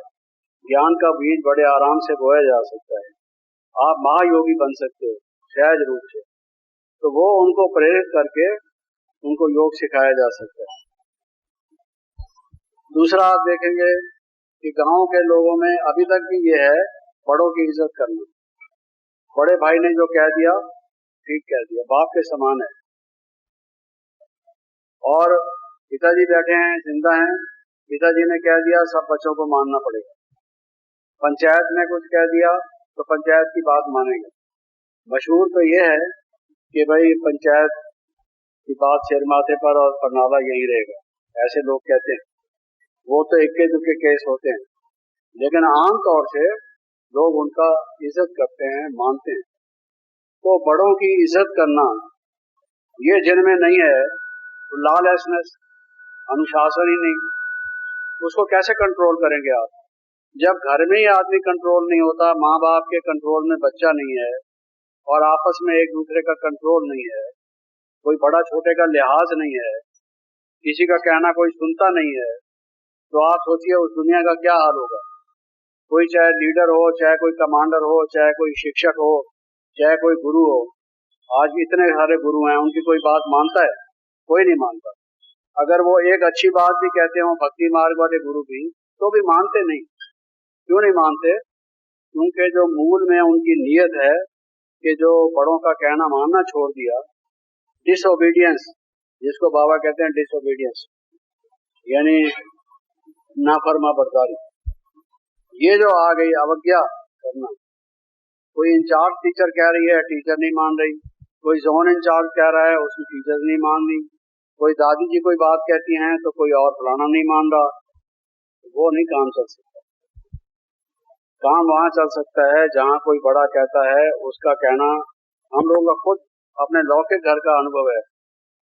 ज्ञान का बीज बड़े आराम से बोया जा सकता है, आप महायोगी बन सकते हो सहज रूप से। तो वो उनको प्रेरित करके उनको योग सिखाया जा सकता है। दूसरा आप देखेंगे कि गांव के लोगों में अभी तक भी ये है बड़ों की इज्जत करना। बड़े भाई ने जो कह दिया ठीक कह दिया, बाप के समान है। और पिताजी बैठे हैं, जिंदा हैं, पिताजी ने कह दिया सब बच्चों को मानना पड़ेगा। पंचायत ने कुछ कह दिया तो पंचायत की बात मानेंगे। मशहूर तो ये है कि भाई पंचायत की बात सिर माथे पर और परनाला यही रहेगा, ऐसे लोग कहते हैं। वो तो इक्के दुक्के केस होते हैं, लेकिन आम तौर से लोग उनका इज्जत करते हैं, मानते हैं। तो बड़ों की इज्जत करना ये जिनमें नहीं है तो लॉलेसनेस, अनुशासन ही नहीं, उसको कैसे कंट्रोल करेंगे आप? जब घर में ही आदमी कंट्रोल नहीं होता, माँ बाप के कंट्रोल में बच्चा नहीं है और आपस में एक दूसरे का कंट्रोल नहीं है, कोई बड़ा छोटे का लिहाज नहीं है, किसी का कहना कोई सुनता नहीं है, तो आप सोचिए उस दुनिया का क्या हाल होगा। कोई चाहे लीडर हो, चाहे कोई कमांडर हो, चाहे कोई शिक्षक हो, चाहे कोई गुरु हो, आज इतने सारे गुरु हैं, उनकी कोई बात मानता है? कोई नहीं मानता। अगर वो एक अच्छी बात भी कहते हो भक्ति मार्ग वाले गुरु भी, तो भी मानते नहीं। क्यों नहीं मानते? क्योंकि जो मूल में उनकी नीयत है कि जो बड़ों का कहना मानना छोड़ दिया, डिसओबीडियंस, जिसको बाबा कहते हैं डिसओबीडियंस, यानी नाफरमा बरदारी, ये जो आ गई अवज्ञा करना। कोई इंचार्ज टीचर कह रही है, टीचर नहीं मान रही। कोई जोन इंचार्ज कह रहा है, उसकी टीचर नहीं मान रही। कोई दादी जी कोई बात कहती हैं तो कोई और फलाना नहीं मान रहा। वो नहीं काम चल सकता। काम वहां चल सकता है जहां कोई बड़ा कहता है, उसका कहना। हम लोगों का खुद अपने लौकिक घर का अनुभव है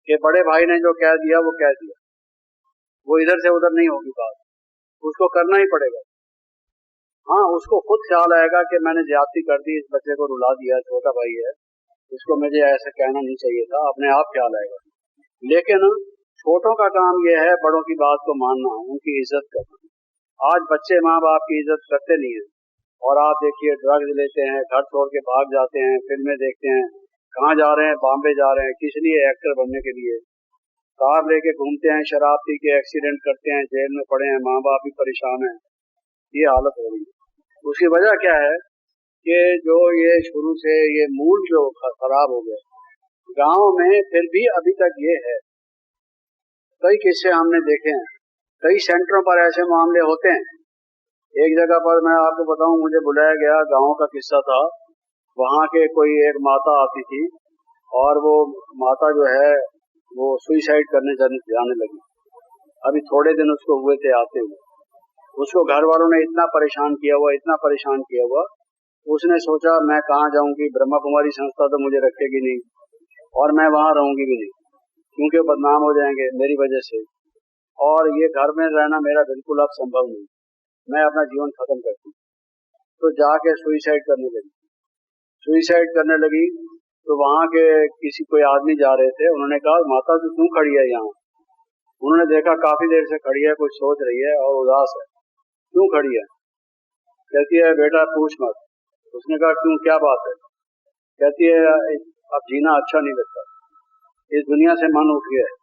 कि बड़े भाई ने जो कह दिया वो कह दिया, वो इधर से उधर नहीं होगी बात, उसको करना ही पड़ेगा। हाँ, उसको खुद ख्याल आएगा कि मैंने ज्यादती कर दी, इस बच्चे को रुला दिया, छोटा भाई है, इसको मुझे ऐसे कहना नहीं चाहिए था, अपने आप ख्याल आएगा। लेकिन छोटों का काम यह है बड़ों की बात को मानना, उनकी इज्जत करना। आज बच्चे माँ बाप की इज्जत करते नहीं है, और आप देखिए ड्रग्स लेते हैं, घर छोड़ के भाग जाते हैं, फिल्में देखते हैं। कहाँ जा रहे हैं? बॉम्बे जा रहे हैं। किस लिए? एक्टर बनने के लिए। कार लेके घूमते हैं, शराब पी के एक्सीडेंट करते हैं, जेल में पड़े हैं, माँ बाप भी परेशान है। ये हालत हो रही है। उसकी वजह क्या है कि जो ये शुरू से ये मूल जो खराब हो गया गांव में, फिर भी अभी तक ये है। कई किस्से हमने देखे हैं, कई सेंटरों पर ऐसे मामले होते हैं। एक जगह पर मैं आपको बताऊं, मुझे बुलाया गया, गांव का किस्सा था। वहां के कोई एक माता आती थी और वो माता जो है वो सुइसाइड करने जाने लगी। अभी थोड़े दिन उसको हुए थे आते हुए। उसको घर वालों ने इतना परेशान किया हुआ, इतना परेशान किया हुआ, उसने सोचा मैं कहाँ जाऊंगी, ब्रह्मा कुमारी संस्था तो मुझे रखेगी नहीं और मैं वहां रहूंगी भी नहीं, क्योंकि बदनाम हो जाएंगे मेरी वजह से, और ये घर में रहना मेरा बिल्कुल अब संभव नहीं, मैं अपना जीवन खत्म करती हूँ। तो जाके सुइसाइड करने लगी। सुइसाइड करने लगी तो वहां के किसी कोई आदमी जा रहे थे, उन्होंने कहा माता तू क्यों खड़ी है यहाँ? उन्होंने देखा काफी देर से खड़ी है, कुछ सोच रही है और उदास है। क्यों खड़ी है? कहती है बेटा पूछ मत। उसने कहा क्यों, क्या बात है? कहती है अब जीना अच्छा नहीं लगता, इस दुनिया से मन उठ गया है।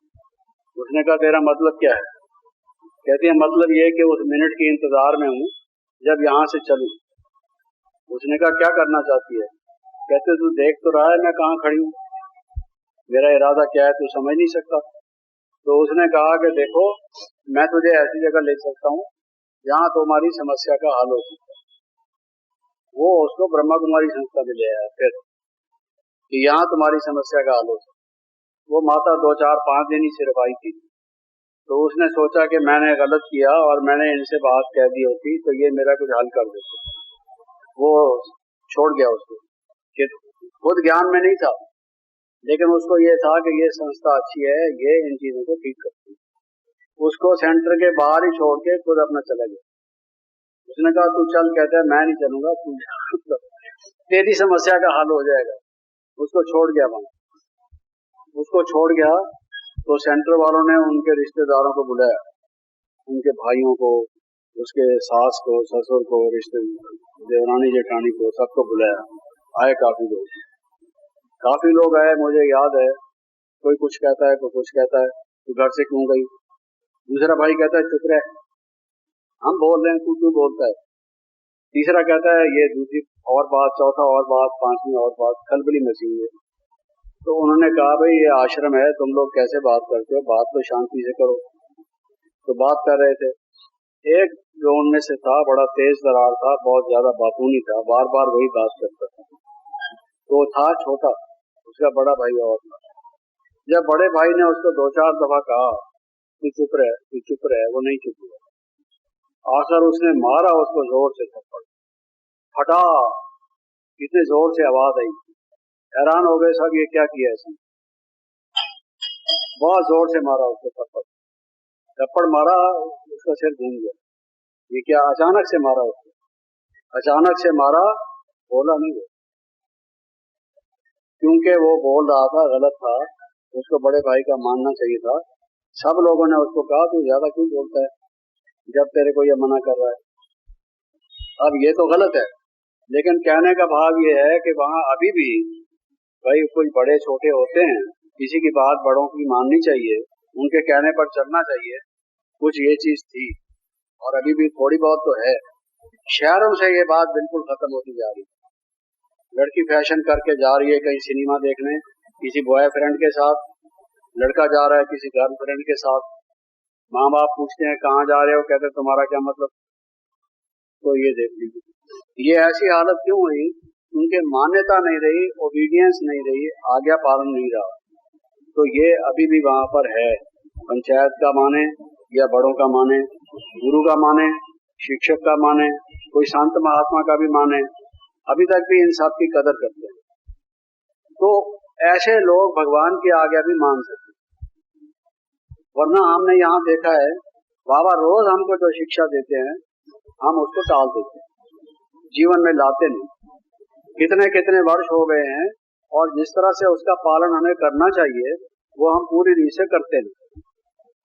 उसने कहा तेरा मतलब क्या है? कहती है मतलब ये कि उस मिनट के इंतजार में हूँ जब यहाँ से चलूं। उसने कहा क्या करना चाहती है? कहते तू देख तो रहा है मैं कहाँ खड़ी हूँ, मेरा इरादा क्या है तू समझ नहीं सकता? तो उसने कहा कि देखो मैं तुझे ऐसी जगह ले सकता हूँ जहाँ तुम्हारी समस्या का हल हो सकता है। वो उसको ब्रह्मा कुमारी संस्था में ले आया फिर कि यहाँ तुम्हारी समस्या का हल हो सकता है। वो माता 2-4-5 दिन ही सिर्फ आई थी, तो उसने सोचा कि मैंने गलत किया और मैंने इनसे बात कह दी होती तो ये मेरा कुछ हल कर देते। वो छोड़ गया उसको, कि खुद ज्ञान में नहीं था, लेकिन उसको ये था कि ये संस्था अच्छी है, ये इन चीजों को ठीक करती है। उसको सेंटर के बाहर ही छोड़ के खुद अपना चला गया। उसने कहा तू चल, कहता है मैं नहीं चलूंगा, तू तेरी समस्या का हल हो जाएगा। उसको छोड़ गया वहां, उसको छोड़ गया तो सेंटर वालों ने उनके रिश्तेदारों को बुलाया, उनके भाइयों को, उसके सास को, ससुर को, रिश्ते देवरानी जेठानी को, सबको बुलाया। आए काफी लोग। काफी लोग आए, मुझे याद है, कोई कुछ कहता है, कोई कुछ कहता है, तू घर से क्यों गई? दूसरा भाई कहता है चुप रह, हम बोल रहे हैं, तू क्यों बोलता है? तीसरा कहता है ये दूसरी और बात, चौथा और बात, पांचवी और बात, खलबली मची हुई है। तो उन्होंने कहा भाई ये आश्रम है, तुम लोग कैसे बात करते हो, बात तो शांति से करो। तो बात कर रहे थे, एक जो उनमें से था बड़ा तेज तरार था, बहुत ज्यादा बातूनी था, बार बार वही बात करता था। तो था छोटा, उसका बड़ा भाई और था। जब बड़े भाई ने उसको 2-4 दफा कहा तू चुप रहे, तू चुप रहे, वो नहीं चुप हुआ। आखिर उसने मारा उसको जोर से थप्पड़, फटा, इतने जोर से आवाज आई, हैरान हो गए सब, ये क्या किया इसने। बहुत जोर से मारा उसको थप्पड़, थप्पड़ मारा, उसका सिर घूम गया। ये क्या, अचानक से मारा उसको, अचानक से मारा, बोला नहीं वो, क्योंकि वो बोल रहा था गलत था, उसको बड़े भाई का मानना चाहिए था। सब लोगों ने उसको कहा तू ज्यादा क्यों बोलता है, जब तेरे को ये मना कर रहा है। अब ये तो गलत है, लेकिन कहने का भाव ये है कि वहां अभी भी भाई कोई बड़े छोटे होते हैं, किसी की बात बड़ों की माननी चाहिए, उनके कहने पर चलना चाहिए। कुछ ये चीज थी और अभी भी थोड़ी बहुत तो है। शहरों से ये बात बिल्कुल खत्म होती जा रही है। लड़की फैशन करके जा रही है कहीं सिनेमा देखने किसी बॉयफ्रेंड के साथ, लड़का जा रहा है किसी गर्लफ्रेंड के साथ। माँ बाप पूछते हैं कहाँ जा रहे हो, कहते हैं तुम्हारा क्या मतलब। तो ये देख लीजिए, ये ऐसी हालत क्यों हुई? उनके मान्यता नहीं रही, ओबीडियंस नहीं रही, आज्ञा पालन नहीं रहा। तो ये अभी भी वहां पर है। पंचायत का माने या बड़ों का माने, गुरु का माने, शिक्षक का माने, कोई संत महात्मा का भी माने, अभी तक भी इन सब की कदर करते हैं। तो ऐसे लोग भगवान की आज्ञा भी मान सकते, वरना हमने यहाँ देखा है बाबा रोज हमको जो शिक्षा देते हैं हम उसको टाल देते हैं, जीवन में लाते नहीं। कितने कितने वर्ष हो गए हैं और जिस तरह से उसका पालन हमें करना चाहिए वो हम पूरी रीत से करते नहीं।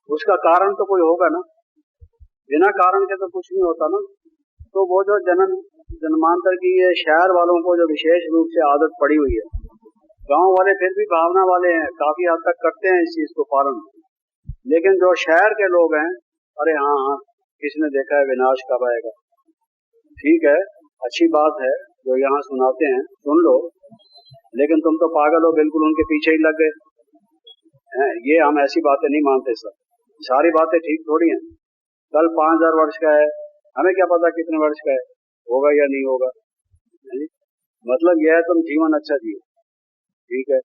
उसका कारण तो कोई होगा ना, बिना कारण के तो कुछ नहीं होता ना। तो वो जो जन्मांतर की ये शहर वालों को जो विशेष रूप से आदत पड़ी हुई है, गांव वाले फिर भी भावना वाले हैं, काफी हद तक करते हैं इस चीज को पालन। लेकिन जो शहर के लोग हैं, अरे हाँ हाँ किसने देखा है विनाश कब आएगा। ठीक है, अच्छी बात है, जो यहाँ सुनाते हैं सुन लो, लेकिन तुम तो पागल हो, बिल्कुल उनके पीछे ही लग गए। ये हम ऐसी बातें नहीं मानते सर, सारी बातें ठीक थोड़ी हैं। कल 5000 वर्ष का है, हमें क्या पता कितने वर्ष का है, होगा या नहीं होगा। मतलब यह है तुम जीवन अच्छा जियो, ठीक है।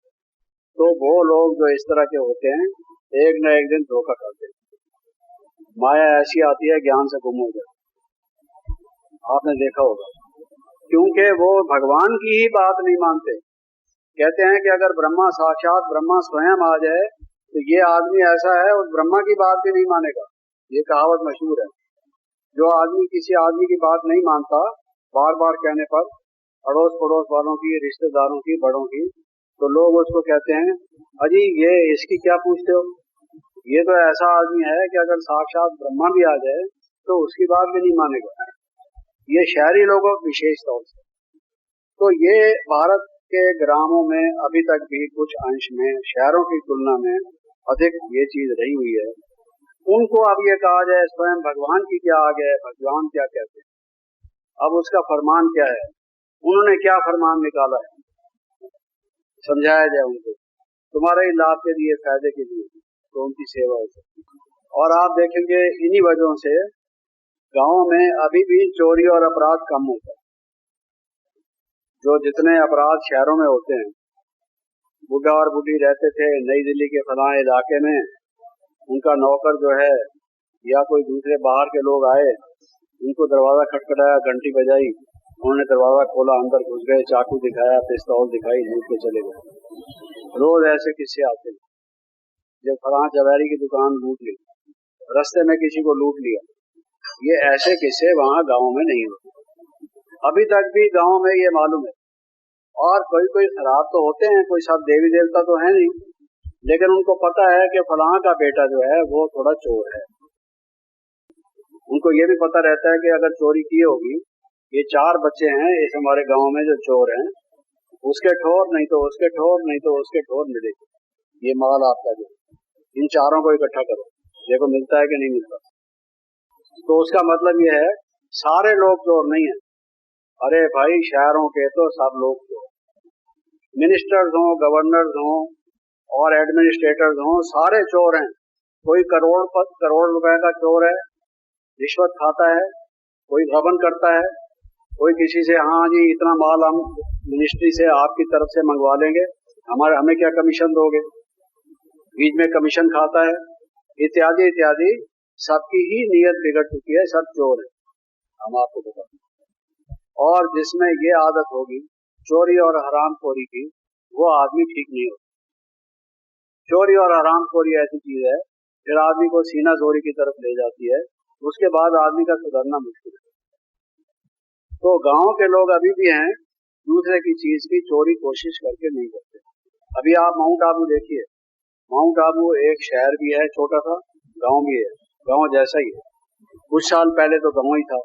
तो वो लोग जो इस तरह के होते हैं एक न एक दिन धोखा खाते हैं, माया ऐसी आती है ज्ञान से गुम हो जाए, आपने देखा होगा। क्योंकि वो भगवान की ही बात नहीं मानते। कहते हैं कि अगर ब्रह्मा साक्षात ब्रह्मा स्वयं आ जाए तो ये आदमी ऐसा है उस ब्रह्मा की बात भी नहीं मानेगा। ये कहावत मशहूर है। जो आदमी किसी आदमी की बात नहीं मानता, बार बार कहने पर अड़ोस पड़ोस वालों की, रिश्तेदारों की, बड़ों की, तो लोग उसको कहते हैं अजी ये इसकी क्या पूछते हो, ये तो ऐसा आदमी है कि अगर साक्षात ब्रह्मा भी आ जाए तो उसकी बात भी नहीं मानेगा। ये शहरी लोगों विशेष तौर से। तो ये भारत के ग्रामों में अभी तक भी कुछ अंश में शहरों की तुलना में अधिक ये चीज रही हुई है। उनको अब ये कहा जाए स्वयं भगवान की क्या आ गया है, भगवान क्या कहते हैं, अब उसका फरमान क्या है, उन्होंने क्या फरमान निकाला है, समझाया जाए उनको, तुम्हारे ही लाभ के लिए, फायदे के लिए, तो उनकी सेवा हो सकती। और आप देखेंगे इन्हीं वजहों से गांव में अभी भी चोरी और अपराध कम होता है। जो जितने अपराध शहरों में होते हैं, बुढ़ा और बुढ़ी रहते थे नई दिल्ली के फलां इलाके में, उनका नौकर जो है या कोई दूसरे बाहर के लोग आए, उनको दरवाजा खटखटाया, घंटी बजाई, उन्होंने दरवाजा खोला, अंदर घुस गए, चाकू दिखाया, पिस्तौल दिखाई, लूट के चले गए। रोज ऐसे किस्से आते हैं, जब फलां जवारी की दुकान लूट ली, रास्ते में किसी को लूट लिया। ये ऐसे किस्से वहाँ गाँव में नहीं होते, अभी तक भी गाँव में ये मालूम है। और कोई कोई खराब तो होते हैं, कोई सब देवी देवता तो है नहीं, लेकिन उनको पता है कि फलां का बेटा जो है वो थोड़ा चोर है। उनको ये भी पता रहता है कि अगर चोरी की होगी, ये 4 बच्चे हैं इस हमारे गांव में जो चोर हैं, उसके ठोर नहीं तो उसके ठोर नहीं तो उसके ठोर मिलेगी। ये माल आपका जो, इन चारों को इकट्ठा करो, देखो मिलता है कि नहीं मिलता। तो उसका मतलब ये है सारे लोग चोर नहीं है। अरे भाई शहरों के तो सब लोग चोर, मिनिस्टर्स हों, गवर्नर्स हों और एडमिनिस्ट्रेटर्स हों, सारे चोर हैं। कोई करोड़ रुपए का चोर है, रिश्वत खाता है, कोई गबन करता है, कोई किसी से हाँ जी इतना माल हम मिनिस्ट्री से आपकी तरफ से मंगवा लेंगे, हमें क्या कमीशन दोगे, बीच में कमीशन खाता है, इत्यादि इत्यादि। सबकी ही नीयत बिगड़ चुकी है, सब चोर है, हम आपको बताते हैं। और जिसमें ये आदत होगी चोरी और हरामखोरी की, वो आदमी ठीक नहीं होता। चोरी और हरामखोरी ऐसी चीज है फिर आदमी को सीना जोरी की तरफ ले जाती है, उसके बाद आदमी का सुधरना मुश्किल है। तो गांव के लोग अभी भी हैं, दूसरे की चीज की चोरी कोशिश करके नहीं करते। अभी आप माउंट आबू देखिए, माउंट आबू एक शहर भी है छोटा सा, गांव भी है, गांव जैसा ही है। कुछ साल पहले तो गांव ही था।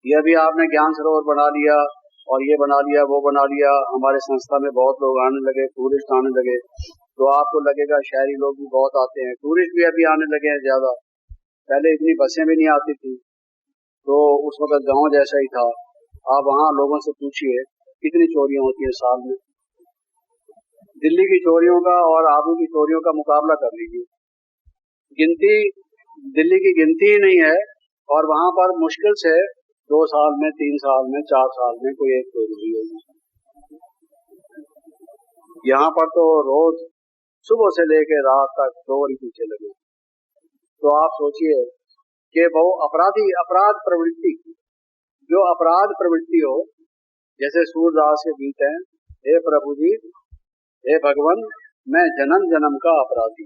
ये अभी आपने ज्ञान सरोवर बना लिया और ये बना लिया वो बना लिया, हमारे संस्था में बहुत लोग आने लगे, टूरिस्ट आने लगे, तो आपको लगेगा शहरी लोग भी बहुत आते हैं, टूरिस्ट भी अभी आने लगे हैं ज्यादा। पहले इतनी बसें भी नहीं आती थी, तो उस वक्त गांव जैसा ही था। आप वहाँ लोगों से पूछिए कितनी चोरियां होती है साल में। दिल्ली की चोरियों का और आबू की चोरियों का मुकाबला कर लीजिए, गिनती दिल्ली की गिनती ही नहीं है, और वहां पर मुश्किल से 2 साल में, 3 साल में, 4 साल में कोई एक चोरी हुई होगी। यहाँ पर तो रोज सुबह से लेकर रात तक चोर ही पीछे लगे। तो आप सोचिए कि वो अपराध प्रवृत्ति, जो अपराध प्रवृत्ति हो, जैसे सूरदास के गीत हैं, हे प्रभु जी, हे भगवान, मैं जन्म जन्म का अपराधी,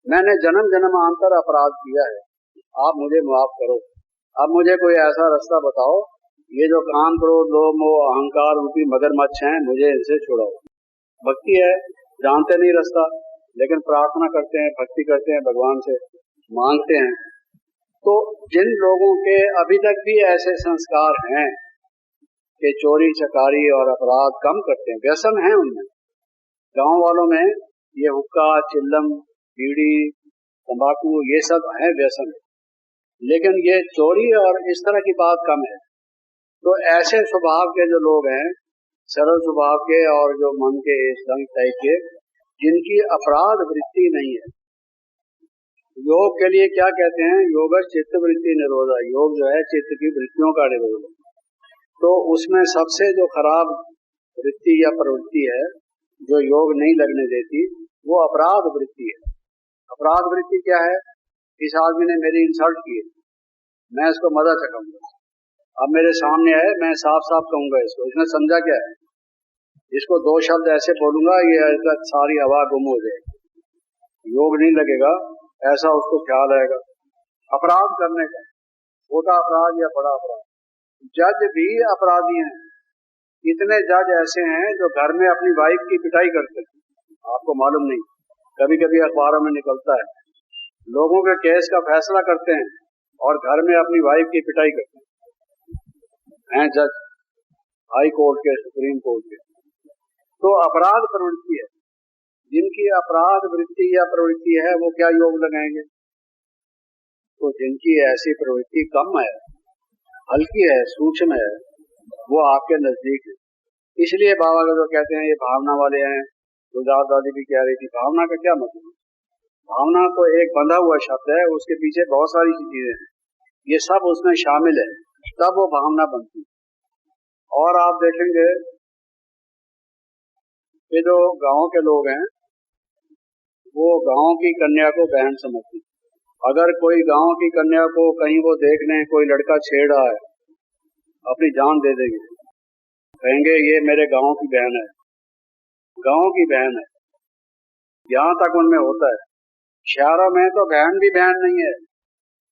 मैंने जन्म जन्मांतर अपराध किया है, आप मुझे माफ करो। अब मुझे कोई ऐसा रास्ता बताओ, ये जो काम क्रोध लोभ मोह अहंकार रूपी मगरमच्छ हैं, मुझे इनसे छुड़ाओ। भक्ति है, जानते नहीं रास्ता, लेकिन प्रार्थना करते हैं, भक्ति करते हैं, भगवान से मांगते हैं। तो जिन लोगों के अभी तक भी ऐसे संस्कार हैं कि चोरी चकारी और अपराध कम करते हैं, व्यसन है उनमें, गांव वालों में ये हुक्का, चिल्लम, बीड़ी, तंबाकू, ये सब है व्यसन, लेकिन ये चोरी और इस तरह की बात कम है। तो ऐसे स्वभाव के जो लोग हैं, सरल स्वभाव के और जो मन के संग टाइप के, जिनकी अपराध वृत्ति नहीं है, योग के लिए क्या कहते हैं, योग चित्त वृत्ति निरोधा, योग जो है चित्त की वृत्तियों का निरोध। तो उसमें सबसे जो खराब वृत्ति या प्रवृत्ति है जो योग नहीं लगने देती, वो अपराध वृत्ति है। अपराध वृत्ति क्या है, इस आदमी ने मेरी इंसल्ट की है, मैं इसको मजा चखाऊंगा, अब मेरे सामने है, मैं साफ साफ कहूंगा इसको, इसने समझा क्या है, इसको 2 शब्द ऐसे बोलूंगा, ये सारी हवा गुम हो जाएगी, योग नहीं लगेगा, ऐसा उसको ख्याल आएगा। अपराध करने का, छोटा अपराध या बड़ा अपराध, जज भी अपराधी हैं। इतने जज ऐसे हैं जो घर में अपनी वाइफ की पिटाई करते हैं, आपको मालूम नहीं, कभी कभी अखबारों में निकलता है, लोगों के केस का फैसला करते हैं और घर में अपनी वाइफ की पिटाई करते हैं जज, हाई कोर्ट के, सुप्रीम कोर्ट के। तो अपराध प्रवृत्ति है, जिनकी अपराध वृत्ति या प्रवृत्ति है वो क्या योग लगाएंगे। तो जिनकी ऐसी प्रवृत्ति कम है, हल्की है, सूक्ष्म है, वो आपके नजदीक है। इसलिए बाबा का जो कहते हैं ये भावना वाले हैं, गुजरात दादी भी कह रही थी, भावना का क्या मतलब, भावना तो एक बंधा हुआ शब्द है, उसके पीछे बहुत सारी चीजें हैं, ये सब उसमें शामिल है, तब वो भावना बनती है। और आप देखेंगे कि जो गांव के लोग हैं वो गांव की कन्या को बहन समझते हैं। अगर कोई गांव की कन्या को कहीं वो देख लें, कोई लड़का छेड़ रहा है, अपनी जान दे देंगे, कहेंगे ये मेरे गांव की बहन है, गांव की बहन है, यहाँ तक उनमें होता है। शहरों में तो बहन भी बहन नहीं है,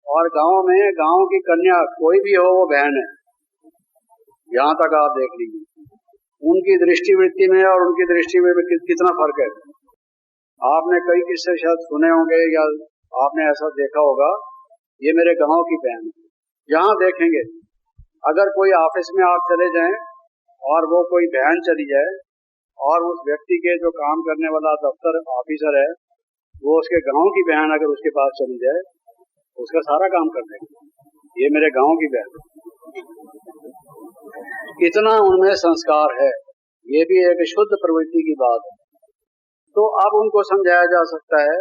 और गांव में गांव की कन्या कोई भी हो वो बहन है, यहाँ तक आप देख लीजिए। उनकी दृष्टिवृत्ति में और उनकी दृष्टि में कितना फर्क है। आपने कई किस्से शायद सुने होंगे या आपने ऐसा देखा होगा, ये मेरे गांव की बहन है। जहाँ देखेंगे, अगर कोई ऑफिस में आप चले जाएं और वो कोई बहन चली जाए और उस व्यक्ति के जो काम करने वाला दफ्तर ऑफिसर है वो उसके गांव की बहन अगर उसके पास चली जाए उसका सारा काम कर देगी, ये मेरे गांव की बहन। इतना उनमें संस्कार है, ये भी एक शुद्ध प्रवृत्ति की बात है। तो अब उनको समझाया जा सकता है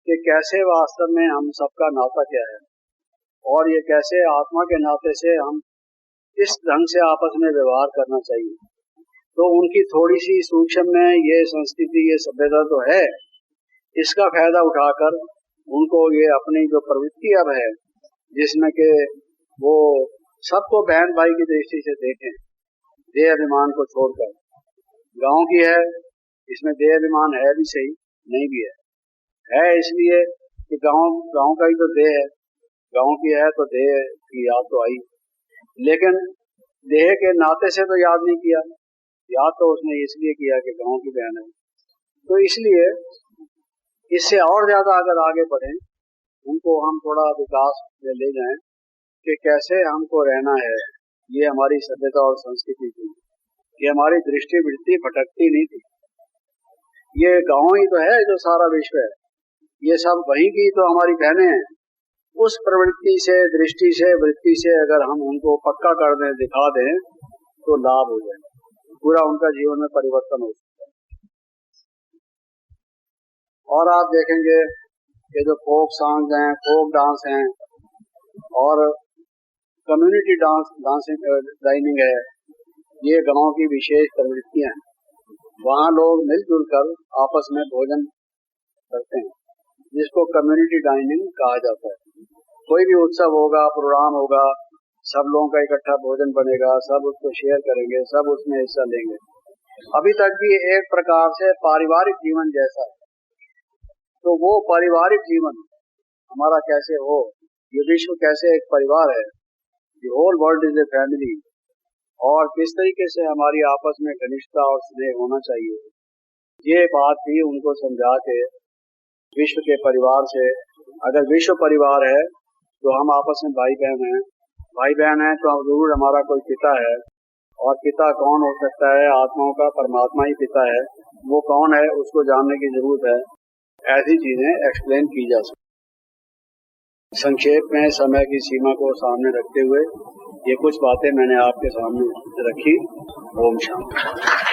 कि कैसे वास्तव में हम सबका नाता क्या है और ये कैसे आत्मा के नाते से हम इस ढंग से आपस में व्यवहार करना चाहिए। तो उनकी थोड़ी सी सूक्ष्म में ये संस्कृति, ये सभ्यता तो है, इसका फायदा उठाकर उनको ये अपनी जो प्रवृत्ति अब है जिसमें कि वो सबको बहन भाई की दृष्टि से देखें, देह अभिमान को छोड़कर। गांव की है, इसमें देह अभिमान है भी सही, नहीं भी है इसलिए कि गांव का ही तो देह है, गांव की है तो देह की याद तो आई, लेकिन देह के नाते से तो याद नहीं किया, याद तो उसने इसलिए किया कि गांव की बहन है। तो इसलिए इससे और ज्यादा अगर आगे बढ़ें, उनको हम थोड़ा विकास में ले जाएं कि कैसे हमको रहना है, ये हमारी सभ्यता और संस्कृति थी, ये हमारी दृष्टि वृत्ति भटकती नहीं थी। ये गांव ही तो है जो सारा विश्व है, ये सब वहीं की तो हमारी बहनें हैं। उस प्रवृत्ति से, दृष्टि से, वृत्ति से अगर हम उनको पक्का कर दें, दिखा दें, तो लाभ हो जाए, पूरा उनका जीवन में परिवर्तन हो सकता है। और आप देखेंगे कि जो फोक सॉन्ग हैं, फोक डांस हैं और कम्युनिटी डाइनिंग है, ये गांव की विशेष प्रवृत्तियां हैं। वहाँ लोग मिलजुल कर आपस में भोजन करते हैं, जिसको कम्युनिटी डाइनिंग कहा जाता है। कोई भी उत्सव होगा, प्रोग्राम होगा, सब लोगों का इकट्ठा भोजन बनेगा, सब उसको शेयर करेंगे, सब उसमें हिस्सा लेंगे। अभी तक भी एक प्रकार से पारिवारिक जीवन जैसा है। तो वो पारिवारिक जीवन हमारा कैसे हो, ये विश्व कैसे एक परिवार है, the whole world is a family, और किस तरीके से हमारी आपस में घनिष्ठता और स्नेह होना चाहिए, ये बात भी उनको समझा के विश्व के परिवार से, अगर विश्व परिवार है तो हम आपस में भाई बहन हैं तो जरूर हमारा कोई पिता है, और पिता कौन हो सकता है, आत्माओं का परमात्मा ही पिता है, वो कौन है उसको जानने की जरूरत है। ऐसी चीजें एक्सप्लेन की जा सकती। संक्षेप में समय की सीमा को सामने रखते हुए ये कुछ बातें मैंने आपके सामने रखी। ओम शांति।